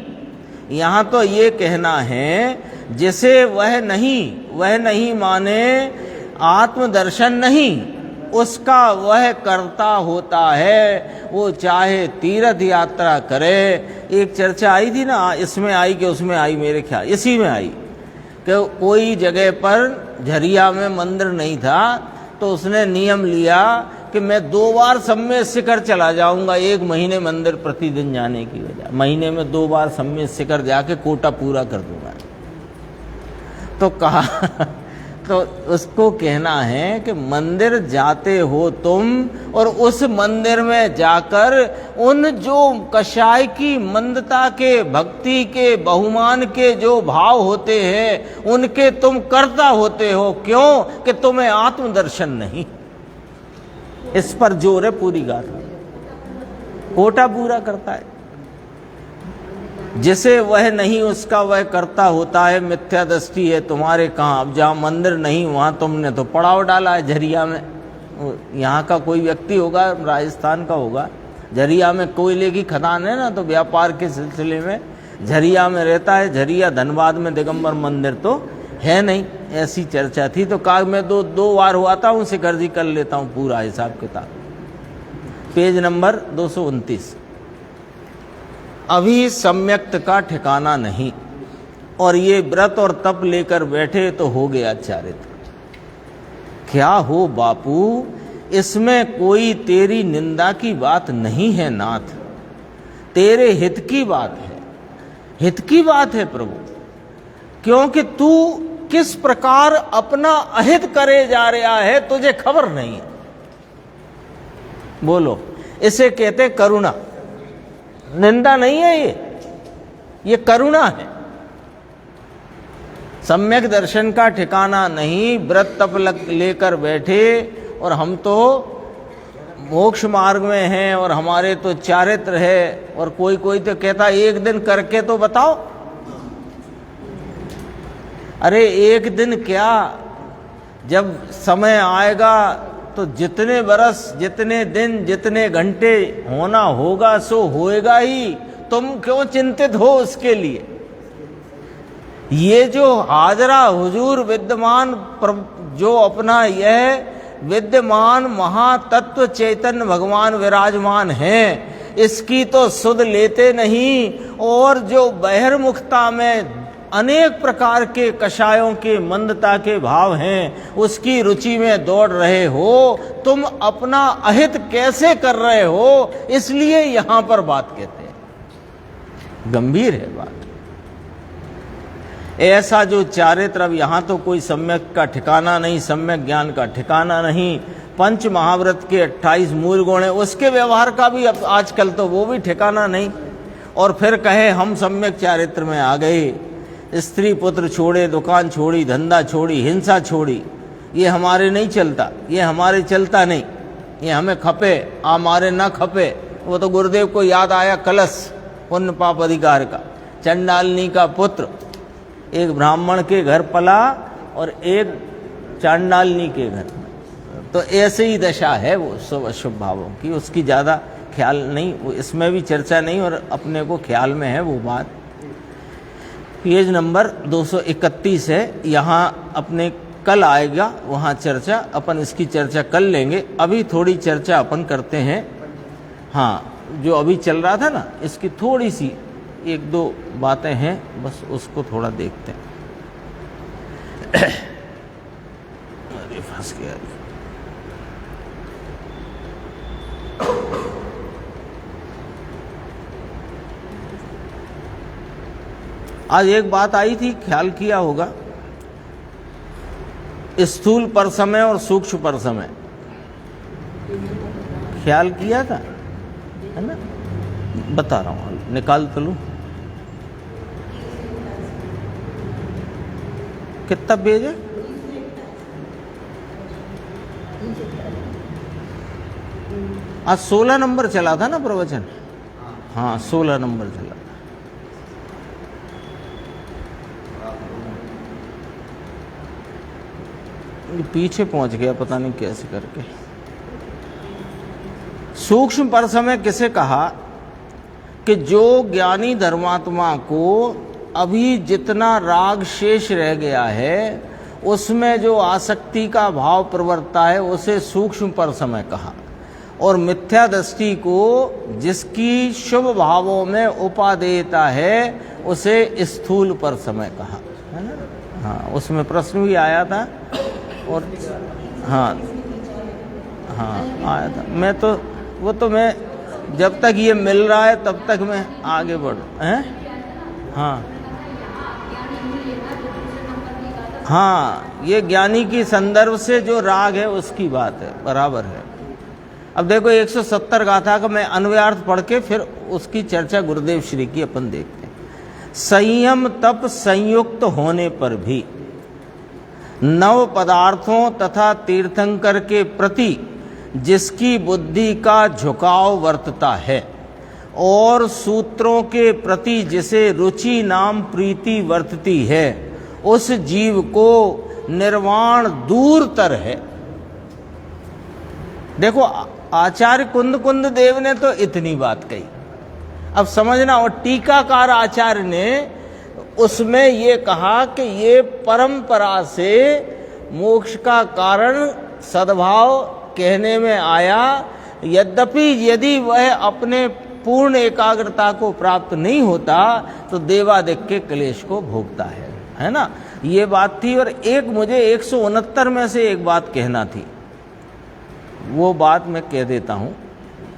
[SPEAKER 1] यहाँ तो ये कहना है जिसे वह नहीं माने आत्मदर्शन नहीं, उसका वह कर्ता होता है। वो चाहे तीर्थ यात्रा करे। एक चर्चा आई थी ना, इसमें आई कि उसमें आई, मेरे ख्याल इसी में आई, कि कोई जगह पर झरिया में मंदिर नहीं था, तो उसने नियम लिया कि मैं 2 बार सम्मेद शिखर चला जाऊंगा, 1 महीने मंदिर प्रतिदिन जाने की वजह, महीने में 2 बार सम्मेद शिखर जाके कोटा पूरा कर दूंगा। तो कहा तो उसको कहना है कि मंदिर जाते हो तुम, और उस मंदिर में जाकर उन जो कषाय की मंदता के, भक्ति के, बहुमान के जो भाव होते हैं उनके तुम कर्ता होते हो। क्यों? कि तुम्हें आत्मदर्शन नहीं। इस पर जोर है पूरी गाथा। कोटा पूरा करता है। जिसे वह नहीं उसका वह करता होता है। मिथ्या दृष्टि है तुम्हारे कहाँ? अब जहाँ मंदिर नहीं वहाँ तुमने तो पड़ाव डाला है झरिया में। यहाँ का कोई व्यक्ति होगा, राजस्थान का होगा, झरिया में कोयले की खदान है ना, तो व्यापार के सिलसिले में झरिया में रहता है। झरिया धनबाद में दिगंबर मंदिर तो है नहीं, ऐसी चर्चा थी। तो कहा मैं 2 बार हुआ था हूँ, शिखर जी कर लेता हूँ पूरा हिसाब किताब। Page number 229। अभी सम्यक्त का ठिकाना नहीं, और ये व्रत और तप लेकर बैठे तो हो गया चारित्र। क्या हो बापू, इसमें कोई तेरी निंदा की बात नहीं है नाथ, तेरे हित की बात है, हित की बात है प्रभु। क्योंकि तू किस प्रकार अपना अहित करे जा रहा है तुझे खबर नहीं है। बोलो, इसे कहते करुणा। निंदा नहीं है ये करुणा है। सम्यक दर्शन का ठिकाना नहीं, व्रत तप लेकर बैठे और हम तो मोक्ष मार्ग में हैं और हमारे तो चारित्र है। और कोई तो कहता 1 दिन करके तो बताओ। अरे 1 दिन क्या, जब समय आएगा तो जितने बरस, जितने दिन, जितने घंटे होना होगा सो होएगा ही। तुम क्यों चिंतित हो उसके लिए? ये जो हाजरा हुजूर विद्यमान जो अपना यह विद्यमान महातत्व चैतन्य भगवान विराजमान हैं, इसकी तो सुध लेते नहीं, और जो बहिर्मुखता में अनेक प्रकार के कषायों के मंदता के भाव हैं उसकी रुचि में दौड़ रहे हो। तुम अपना अहित कैसे कर रहे हो, इसलिए यहां पर बात कहते हैं। गंभीर है बात। ऐसा जो चारित्र, अब यहां तो कोई सम्यक का ठिकाना नहीं, सम्यक ज्ञान का ठिकाना नहीं। पंच महाव्रत के 28 मूल गुण है, उसके व्यवहार का भी अब आजकल तो वो भी ठिकाना नहीं। और फिर कहे हम सम्यक चारित्र में आ गए, स्त्री पुत्र छोड़े, दुकान छोड़ी, धंधा छोड़ी, हिंसा छोड़ी, ये हमारे नहीं चलता, ये हमारे चलता नहीं, ये हमें खपे, हमारे ना खपे। वो तो गुरुदेव को याद आया कलश पुण्य पाप अधिकार का। चंडालनी का पुत्र एक ब्राह्मण के घर पला और एक चांडालनी के घर। तो ऐसे ही दशा है वो सब अशुभ भावों की, उसकी ज़्यादा ख्याल नहीं, वो इसमें भी चर्चा नहीं, और अपने को ख्याल में है वो बात। पेज नंबर 231 है, यहाँ अपने कल आएगा वहाँ चर्चा, अपन इसकी चर्चा कर लेंगे। अभी थोड़ी चर्चा अपन करते हैं। हाँ, जो अभी चल रहा था ना, इसकी थोड़ी सी एक दो बातें हैं, बस उसको थोड़ा देखते हैं। अरे फंस गया। आज एक बात आई थी, ख्याल किया होगा, स्थूल पर समय और सूक्ष्म पर समय, ख्याल किया था, है ना? बता रहा हूं, निकाल तो लूं। कितना पेज है? आज 16 नंबर चला था ना प्रवचन? हाँ, 16 नंबर चला। पीछे पहुंच गया, पता नहीं कैसे करके। सूक्ष्म पर समय किसे कहा कि जो ज्ञानी धर्मात्मा को अभी जितना राग शेष रह गया है उसमें जो आसक्ति का भाव प्रवर्तता है उसे सूक्ष्म पर समय कहा, और मिथ्या दृष्टि को जिसकी शुभ भावों में उपादेयता है उसे स्थूल पर समय कहा, है ना? हाँ, उसमें प्रश्न भी आया था। और हाँ हाँ आया था। मैं तो वो तो मैं जब तक ये मिल रहा है तब तक मैं आगे बढ़ूँ, हैं? हाँ हाँ, ये ज्ञानी की संदर्भ से जो राग है उसकी बात है, बराबर है। अब देखो 170 गाथा का मैं अन्वयार्थ पढ़ के फिर उसकी चर्चा गुरुदेव श्री की अपन देखते हैं। संयम तप संयुक्त होने पर भी नव पदार्थों तथा तीर्थंकर के प्रति जिसकी बुद्धि का झुकाव वर्तता है और सूत्रों के प्रति जिसे रुचि नाम प्रीति वर्तती है, उस जीव को निर्वाण दूरतर है। देखो, आचार्य कुंद देव ने तो इतनी बात कही, अब समझना। और टीकाकार आचार्य ने उसमें ये कहा कि ये परंपरा से मोक्ष का कारण सद्भाव कहने में आया, यद्यपि यदि वह अपने पूर्ण एकाग्रता को प्राप्त नहीं होता तो देवादिक के क्लेश को भोगता है ना? ये बात थी। और एक मुझे 169 में से एक बात कहना थी, वो बात मैं कह देता हूँ,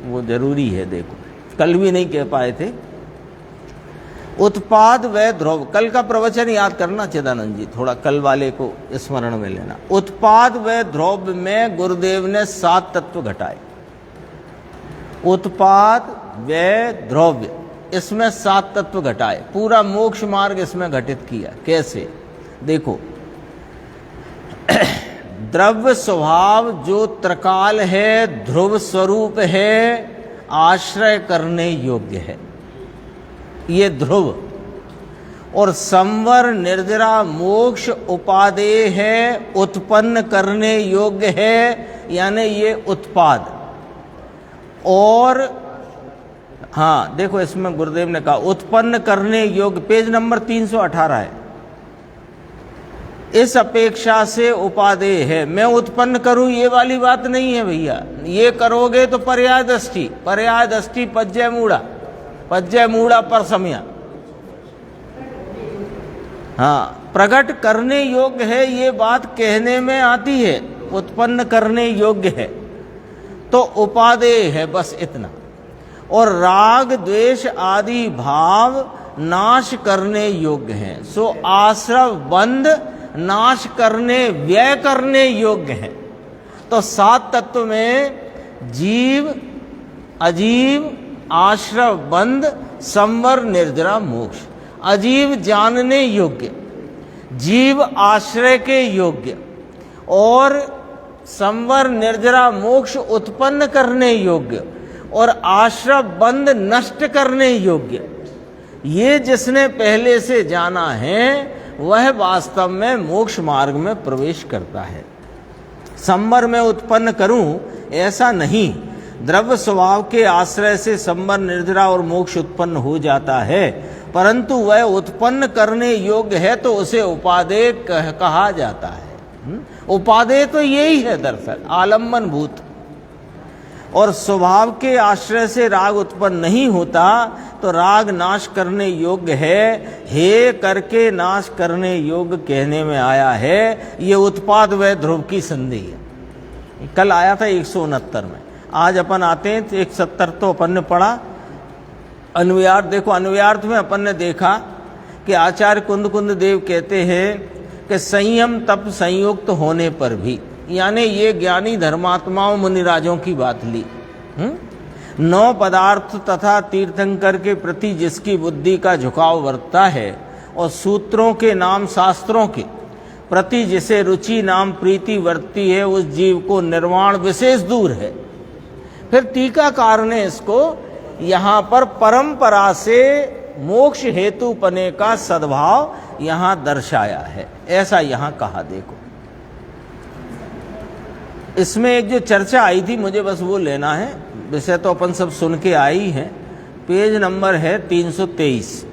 [SPEAKER 1] वो जरूरी है। देखो, कल भी नहीं कह पाए थे। उत्पाद व ध्रुव, कल का प्रवचन याद करना चिदानंद जी, थोड़ा कल वाले को स्मरण में लेना। उत्पाद व ध्रुव में गुरुदेव ने 7 तत्व घटाए। उत्पाद व ध्रुव, इसमें 7 तत्व घटाए, पूरा मोक्ष मार्ग इसमें घटित किया। कैसे? देखो, द्रव्य स्वभाव जो त्रिकाल है, ध्रुव स्वरूप है, आश्रय करने योग्य है, ये ध्रुव। और संवर निर्जरा मोक्ष उपादेय है, उत्पन्न करने योग्य है, यानी ये उत्पाद। और हाँ देखो, इसमें गुरुदेव ने कहा उत्पन्न करने योग्य, पेज नंबर 318 है, इस अपेक्षा से उपादेय है। मैं उत्पन्न करूं ये वाली बात नहीं है भैया, ये करोगे तो पर्याय दृष्टि, पर्याय दृष्टि पज्जय मूढ़ा पर समया। हाँ, प्रकट करने योग्य है ये बात कहने में आती है, उत्पन्न करने योग्य है तो उपादेय है, बस इतना। और राग द्वेष आदि भाव नाश करने योग्य हैं, सो आश्रव बंध नाश करने व्यय करने योग्य हैं। तो 7 तत्व में जीव, अजीव, आश्रव बंध, संवर, निर्जरा, मोक्ष। अजीव जानने योग्य, जीव आश्रय के योग्य, और संवर, निर्जरा, मोक्ष उत्पन्न करने योग्य, और आश्रव बंध नष्ट करने योग्य। ये जिसने पहले से जाना है वह वास्तव में मोक्ष मार्ग में प्रवेश करता है। संवर में उत्पन्न करूं ऐसा नहीं, द्रव्य स्वभाव के आश्रय से संवर, निर्जरा और मोक्ष उत्पन्न हो जाता है, परंतु वह उत्पन्न करने योग्य है तो उसे उपादेय कहा जाता है। उपादेय तो यही है दरअसल, आलम्बन भूत। और स्वभाव के आश्रय से राग उत्पन्न नहीं होता तो राग नाश करने योग्य है, हे करके नाश करने योग्य कहने में आया है। ये उत्पाद व ध्रुव की संधि है। कल आया था 169 में, आज अपन आते हैं 170 तो अपन ने पढ़ा। अन्वयार्थ देखो, अन्वयार्थ में अपन ने देखा कि आचार्य कुंद देव कहते हैं कि संयम तप संयुक्त होने पर भी, यानी ये ज्ञानी धर्मात्माओं मुनिराजों की बात ली। 9 पदार्थ तथा तीर्थंकर के प्रति जिसकी बुद्धि का झुकाव वर्तता है और सूत्रों के नाम शास्त्रों के प्रति जिसे रुचि नाम प्रीति वर्तती है, उस जीव को निर्वाण विशेष दूर है। फिर टीकाकार ने इसको यहाँ पर परंपरा से मोक्ष हेतु पने का सद्भाव यहाँ दर्शाया है, ऐसा यहाँ कहा। देखो इसमें एक जो चर्चा आई थी, मुझे बस वो लेना है, विषय तो अपन सब सुन के आई है। पेज नंबर है 323।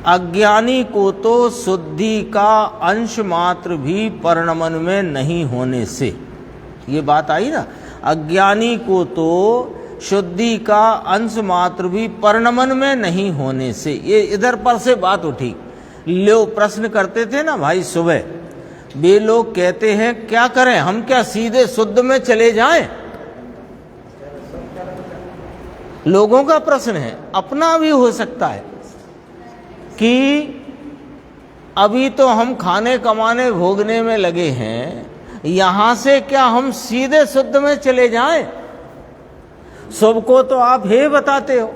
[SPEAKER 1] अज्ञानी को तो शुद्धि का अंश मात्र भी परिणमन में नहीं होने से, ये बात आई ना, अज्ञानी को तो शुद्धि का अंश मात्र भी परिणमन में नहीं होने से, ये इधर पर से बात उठी। लोग प्रश्न करते थे ना भाई सुबह, वे लोग कहते हैं क्या करें हम, क्या सीधे शुद्ध में चले जाएं? लोगों का प्रश्न है, अपना भी हो सकता है कि अभी तो हम खाने कमाने भोगने में लगे हैं, यहां से क्या हम सीधे शुद्ध में चले जाएं? शुभ को तो आप हे बताते हो,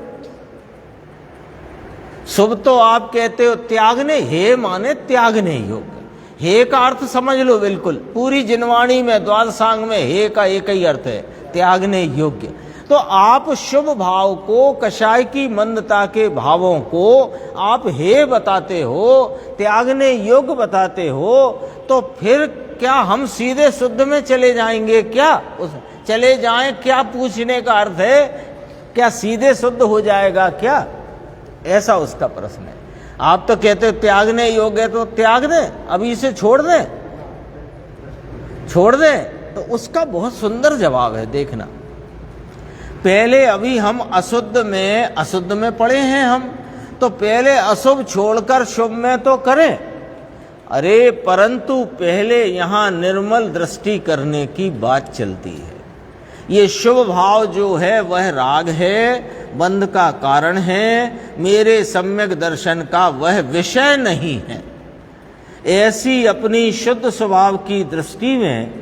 [SPEAKER 1] शुभ तो आप कहते हो त्यागने, हे माने त्यागने योग्य। हे का अर्थ समझ लो बिल्कुल, पूरी जिनवाणी में द्वादशांग में हे का एक ही अर्थ है, त्यागने योग्य। तो आप शुभ भाव को, कषाय की मंदता के भावों को आप हे बताते हो, त्यागने योग्य बताते हो, तो फिर क्या हम सीधे शुद्ध में चले जाएंगे क्या? उस चले जाएं क्या पूछने का अर्थ है, क्या सीधे शुद्ध हो जाएगा क्या? ऐसा उसका प्रश्न है। आप तो कहते हो त्यागने योग्य, तो त्याग दें, अभी इसे छोड़ दें, छोड़ दें। तो उसका बहुत सुंदर जवाब है, देखना। पहले अभी हम अशुद्ध में पड़े हैं हम, तो पहले अशुभ छोड़कर शुभ में तो करें। अरे परंतु पहले यहाँ निर्मल दृष्टि करने की बात चलती है। ये शुभ भाव जो है वह राग है, बंध का कारण है, मेरे सम्यक दर्शन का वह विषय नहीं है। ऐसी अपनी शुद्ध स्वभाव की दृष्टि में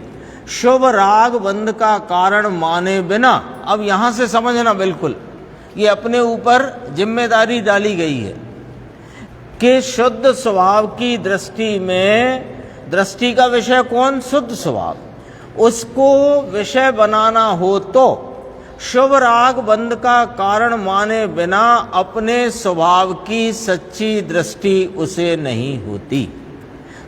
[SPEAKER 1] शुभ राग बंध का कारण माने बिना, अब यहां से समझना बिल्कुल, ये अपने ऊपर जिम्मेदारी डाली गई है कि शुद्ध स्वभाव की दृष्टि में, दृष्टि का विषय कौन? शुद्ध स्वभाव। उसको विषय बनाना हो तो शुभ राग बंध का कारण माने बिना अपने स्वभाव की सच्ची दृष्टि उसे नहीं होती।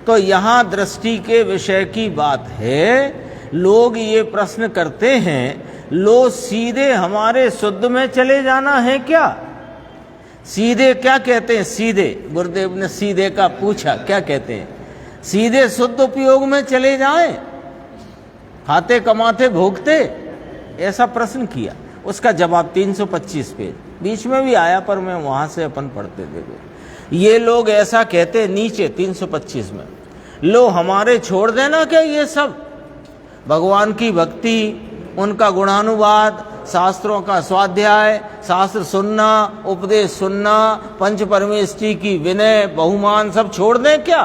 [SPEAKER 1] तो यहाँ दृष्टि के विषय की बात है। लोग ये प्रश्न करते हैं, लो सीधे हमारे शुद्ध में चले जाना है क्या? सीधे क्या कहते हैं? सीधे, गुरुदेव ने सीधे का पूछा क्या कहते हैं? सीधे शुद्ध उपयोग में चले जाएं, खाते कमाते भोगते? ऐसा प्रश्न किया। उसका जवाब 325 पेज, बीच में भी आया पर मैं वहां से अपन पढ़ते थे। ये लोग ऐसा कहते नीचे 325 में, लो हमारे छोड़ देना क्या ये सब, भगवान की भक्ति, उनका गुणानुवाद, शास्त्रों का स्वाध्याय, शास्त्र सुनना, उपदेश सुनना, पंच परमेष्ठी की विनय बहुमान सब छोड़ दें क्या?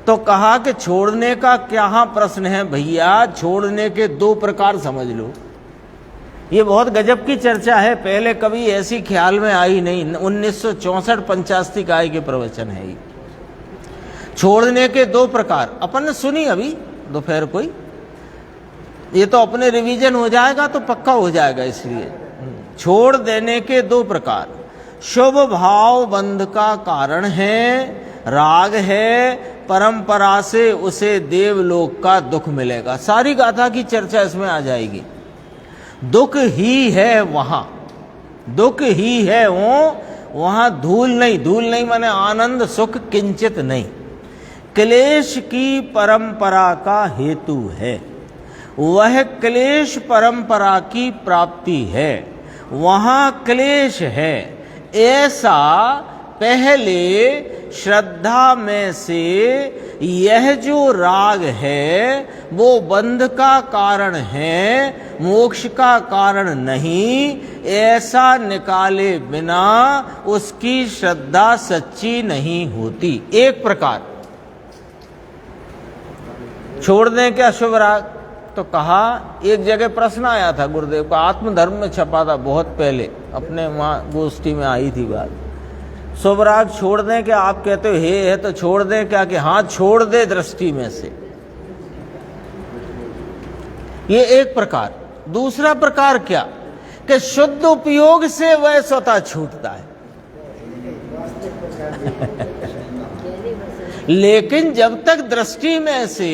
[SPEAKER 1] तो कहा कि छोड़ने का क्या प्रश्न है भैया, छोड़ने के दो प्रकार समझ लो। ये बहुत गजब की चर्चा है, पहले कभी ऐसी ख्याल में आई नहीं। 1964-85 का के प्रवचन है ये। छोड़ने के दो प्रकार अपन ने सुनी अभी दोपहर कोई, ये तो अपने रिवीजन हो जाएगा तो पक्का हो जाएगा। इसलिए छोड़ देने के दो प्रकार, शुभ भाव बंध का कारण है, राग है, परंपरा से उसे देवलोक का दुख मिलेगा। सारी गाथा की चर्चा इसमें आ जाएगी। दुख ही है वहां, दुख ही है वो, वहां धूल नहीं माने आनंद सुख किंचित नहीं, क्लेश की परंपरा का हेतु है। वह क्लेश परंपरा की प्राप्ति है, वहां क्लेश है। ऐसा पहले श्रद्धा में से यह जो राग है वो बंध का कारण है, मोक्ष का कारण नहीं, ऐसा निकाले बिना उसकी श्रद्धा सच्ची नहीं होती। एक प्रकार छोड़ दें क्या शुभ राग? तो कहा, एक जगह प्रश्न आया था गुरुदेव का, आत्मधर्म में छपा था बहुत पहले, अपने वहां गोष्ठी में आई थी बात, शुभ राग छोड़ दें क्या? आप कहते हो हे है तो छोड़ दें क्या? कि हाँ छोड़ दे दृष्टि में से। ये एक प्रकार। दूसरा प्रकार क्या? कि शुद्ध उपयोग से वह स्वतः छूटता है लेकिन जब तक दृष्टि में से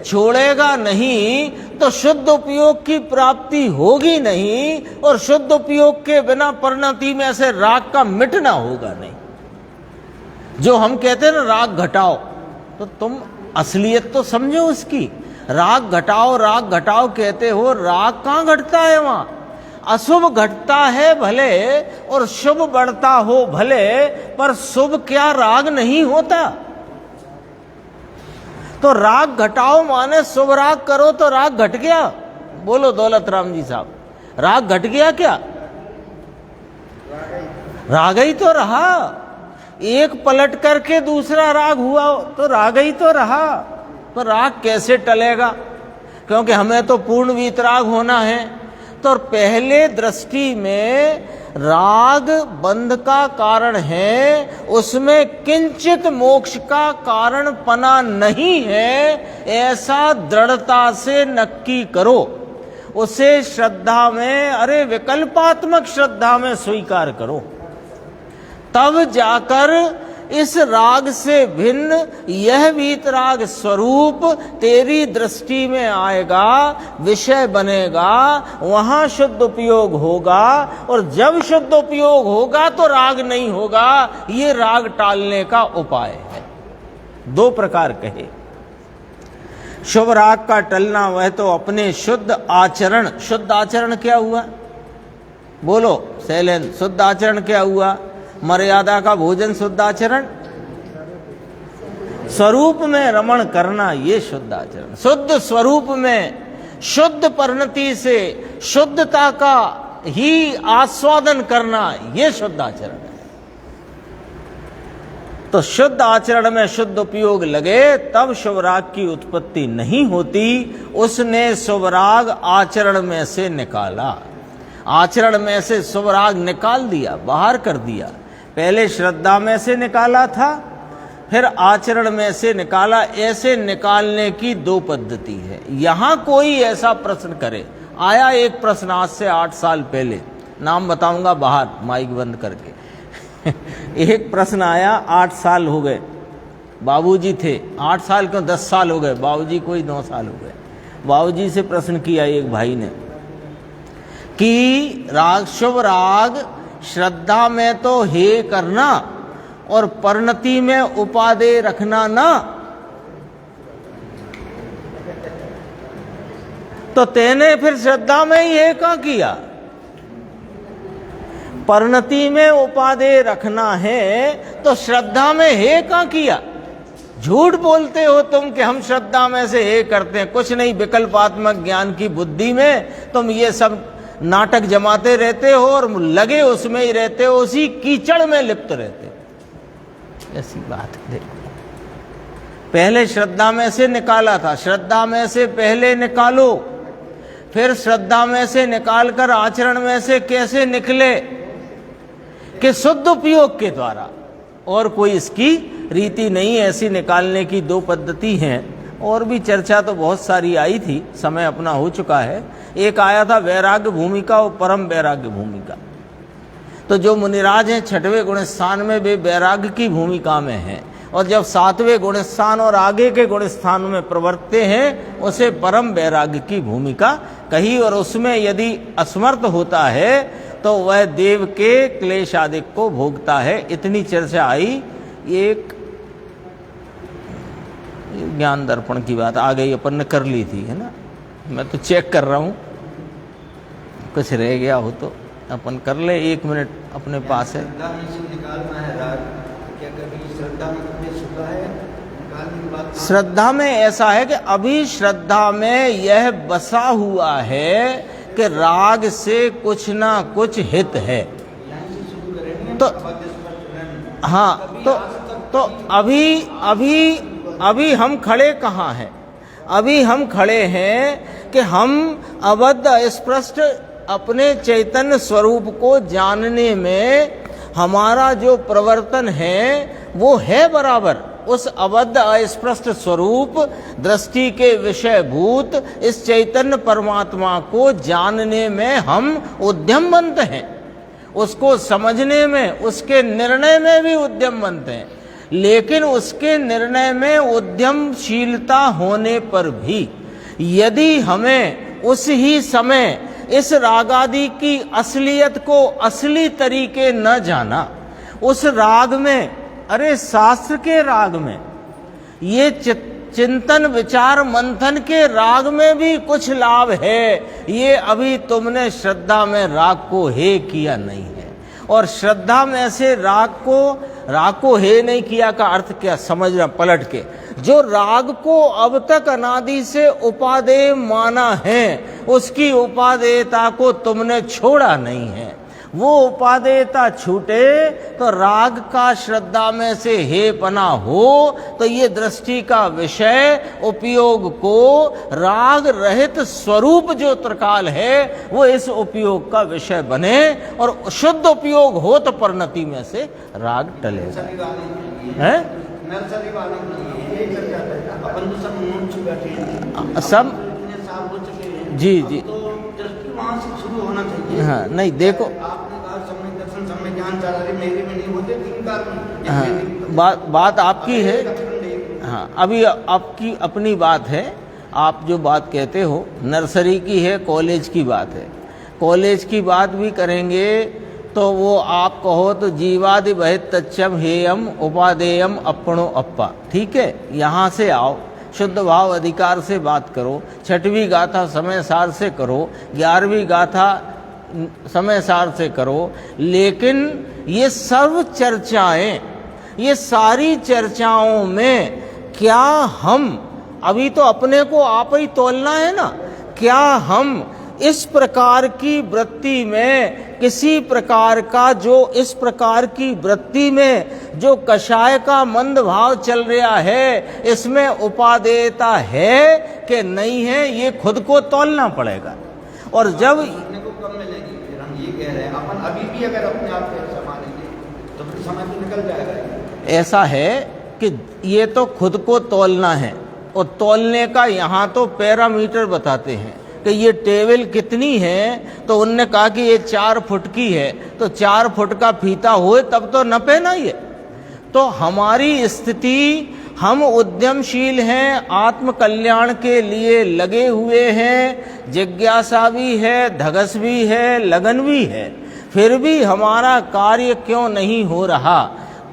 [SPEAKER 1] छोड़ेगा नहीं तो शुद्ध उपयोग की प्राप्ति होगी नहीं, और शुद्ध उपयोग के बिना परिणति में से राग का मिटना होगा नहीं। जो हम कहते हैं ना राग घटाओ, तो तुम असलियत तो समझो उसकी। राग घटाओ कहते हो, राग कहाँ घटता है? वहां अशुभ घटता है भले और शुभ बढ़ता हो भले, पर शुभ क्या राग नहीं होता? तो राग घटाओ माने शुभ राग करो तो राग घट गया। बोलो दौलत राम जी साहब, राग घट गया क्या? राग ही तो रहा। एक पलट करके दूसरा राग हुआ तो राग ही तो रहा। तो राग कैसे टलेगा? क्योंकि हमें तो पूर्ण वीतराग होना है। तो पहले दृष्टि में राग बंध का कारण है, उसमें किंचित मोक्ष का कारण पना नहीं है, ऐसा दृढ़ता से नक्की करो। उसे श्रद्धा में, अरे विकल्पात्मक श्रद्धा में स्वीकार करो, तब जाकर इस राग से भिन्न यह वीतराग स्वरूप तेरी दृष्टि में आएगा, विषय बनेगा, वहां शुद्ध उपयोग होगा। और जब शुद्ध उपयोग होगा तो राग नहीं होगा। ये राग टालने का उपाय है। दो प्रकार कहे। शुभ राग का टलना वह तो अपने शुद्ध आचरण। शुद्ध आचरण क्या हुआ? बोलो शैलेंद्र, शुद्ध आचरण क्या हुआ? मर्यादा का भोजन शुद्ध आचरण, स्वरूप में रमण करना ये शुद्ध आचरण। शुद्ध स्वरूप में शुद्ध परिणति से शुद्धता का ही आस्वादन करना ये शुद्ध आचरण है। तो शुद्ध आचरण में शुद्ध उपयोग लगे तब शुभ राग की उत्पत्ति नहीं होती। उसने शुभ राग आचरण में से निकाला, आचरण में से शुभ राग निकाल दिया, बाहर कर दिया। पहले श्रद्धा में से निकाला था, फिर आचरण में से निकाला। ऐसे निकालने की दो पद्धति है। यहां कोई ऐसा प्रश्न करे, आया एक प्रश्न आज से 8 साल पहले, नाम बताऊंगा बाहर माइक बंद करके एक प्रश्न आया, 8 साल हो गए, बाबूजी थे, 8 साल क्यों 10 साल हो गए, बाबूजी कोई 9 साल हो गए। बाबूजी से प्रश्न किया एक भाई ने कि राग, शुभ राग श्रद्धा में तो हे करना और परिणति में उपादेय रखना ना, तो तेने फिर श्रद्धा में ही हे का किया। परिणति में उपादेय रखना है तो श्रद्धा में हे का किया। झूठ बोलते हो तुम कि हम श्रद्धा में से हे करते हैं, कुछ नहीं, विकल्पात्मक ज्ञान की बुद्धि में तुम ये सब नाटक जमाते रहते हो और लगे उसमें ही रहते हो, उसी कीचड़ में लिप्त रहते हो। ऐसी बात है। देखो, पहले श्रद्धा में से निकाला था, श्रद्धा में से पहले निकालो, फिर श्रद्धा में से निकालकर आचरण में से कैसे निकले कि शुद्ध उपयोग के द्वारा, और कोई इसकी रीति नहीं। ऐसी निकालने की दो पद्धति हैं, और भी चर्चा तो बहुत सारी आई थी, समय अपना हो चुका है। एक आया था वैराग्य भूमिका और परम वैराग्य भूमिका। तो जो मुनिराज हैं 6वें गुणस्थान में वे वैराग्य की भूमिका में हैं, और जब 7वें गुणस्थान और आगे के गुणस्थान में प्रवर्तते हैं उसे परम वैराग्य की भूमिका कही। और उसमें यदि असमर्थ होता है तो वह देव के क्लेश आदि को भोगता है। इतनी चर्चा आई। एक ज्ञान दर्पण की बात आ गई, अपन ने कर ली थी, है ना। मैं तो चेक कर रहा हूँ, कुछ रह गया हो तो अपन कर ले। 1 मिनट अपने पास है।
[SPEAKER 2] श्रद्धा में से निकालना है राग, क्या कभी श्रद्धा में कभी सुधा है निकालने की बात?
[SPEAKER 1] श्रद्धा में ऐसा है कि अभी श्रद्धा में यह बसा हुआ है कि राग से कुछ ना कुछ हित है। तो हाँ, तो अभी हम खड़े कहाँ हैं? अभी हम खड़े हैं कि हम अबद्ध अस्पष्ट अपने चैतन्य स्वरूप को जानने में हमारा जो प्रवर्तन है वो है बराबर। उस अबद्ध अस्पष्ट स्वरूप दृष्टि के विषयभूत इस चैतन्य परमात्मा को जानने में हम उद्यमवंत हैं, उसको समझने में, उसके निर्णय में भी उद्यमवंत हैं। लेकिन उसके निर्णय में उद्यमशीलता होने पर भी यदि हमें उस ही समय इस रागादि की असलियत को असली तरीके न जाना, उस राग में, अरे शास्त्र के राग में, ये चिंतन विचार मंथन के राग में भी कुछ लाभ है, ये अभी तुमने श्रद्धा में राग को हे किया नहीं है। और श्रद्धा में से राग को हे नहीं किया का अर्थ क्या समझना पलट के, जो राग को अब तक अनादि से उपादेय माना है उसकी उपादेयता को तुमने छोड़ा नहीं है। वो उपादेयता छूटे तो राग का श्रद्धा में से हे पना हो तो ये दृष्टि का विषय उपयोग को राग रहित स्वरूप जो त्रिकाल है वो इस उपयोग का विषय बने, और शुद्ध उपयोग हो तो परिणति में से राग टलेगा। हैं? सब जी जी
[SPEAKER 2] वहाँ से शुरू होना चाहिए।
[SPEAKER 1] हाँ, नहीं देखो,
[SPEAKER 2] आपने कहा समय दर्शन समय ज्ञान चार मेरे में नहीं होते, 3 कारण।
[SPEAKER 1] हाँ, बात आपकी है। हाँ, अभी आपकी अपनी बात है। आप जो बात कहते हो नर्सरी की है, कॉलेज की बात है। कॉलेज की बात भी करेंगे तो वो आप कहो तो जीवादि बहित तच्चम हेयम उपादेयम अपणो अप्पा, ठीक है। यहाँ से आओ, शुद्ध भाव अधिकार से बात करो, 6वीं गाथा समय सार से करो, 11वीं गाथा समय सार से करो। लेकिन ये सर्व चर्चाएं, ये सारी चर्चाओं में क्या हम अभी तो अपने को आप ही तोलना है ना, क्या हम इस प्रकार की वृत्ति में किसी प्रकार का, जो इस प्रकार की वृत्ति में जो कषाय का मंद भाव चल रहा है इसमें उपादेयता है कि नहीं है, ये खुद को तोलना पड़ेगा। और जब
[SPEAKER 2] अपने को कम मिलेगी, फिर हम ये कह रहे हैं अपन अभी भी अगर अपने आप को ऐसा मानेंगे तो फिर समय तो निकल जाएगा।
[SPEAKER 1] ऐसा है कि ये तो खुद को तोलना है, और तोलने का यहाँ तो पैरामीटर बताते हैं कि ये टेबल कितनी है, तो उनने कहा कि ये 4 फुट की है, तो 4 फुट का फीता होए तब तो नपे ना ये। तो हमारी स्थिति, हम उद्यमशील हैं, आत्म कल्याण के लिए लगे हुए हैं, जिज्ञासा भी है, धगस भी है, लगन भी है, फिर भी हमारा कार्य क्यों नहीं हो रहा?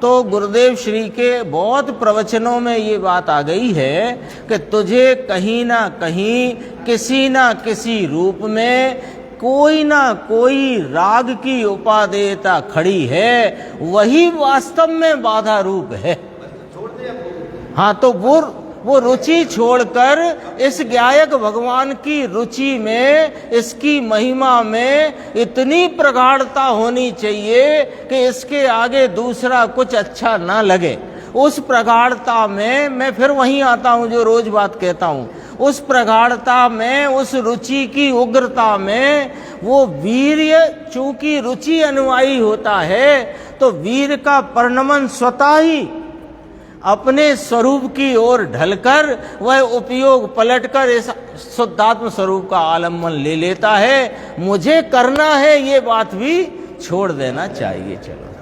[SPEAKER 1] तो गुरुदेव श्री के बहुत प्रवचनों में ये बात आ गई है कि तुझे कहीं ना कहीं किसी ना किसी रूप में कोई ना कोई राग की उपादेयता खड़ी है, वही वास्तव में बाधा रूप है। हाँ, तो वो रुचि छोड़कर इस गायक भगवान की रुचि में, इसकी महिमा में इतनी प्रगाढ़ता होनी चाहिए कि इसके आगे दूसरा कुछ अच्छा ना लगे। उस प्रगाढ़ता में मैं फिर वहीं आता हूँ जो रोज बात कहता हूँ, उस प्रगाढ़ता में, उस रुचि की उग्रता में वो वीर्य, चूंकि रुचि अनुयायी होता है तो वीर का परिणमन स्वतः ही अपने स्वरूप की ओर ढलकर वह उपयोग पलटकर इस शुद्धात्म स्वरूप का आलम्बन ले लेता है। मुझे करना है ये बात भी छोड़ देना चाहिए। चलो।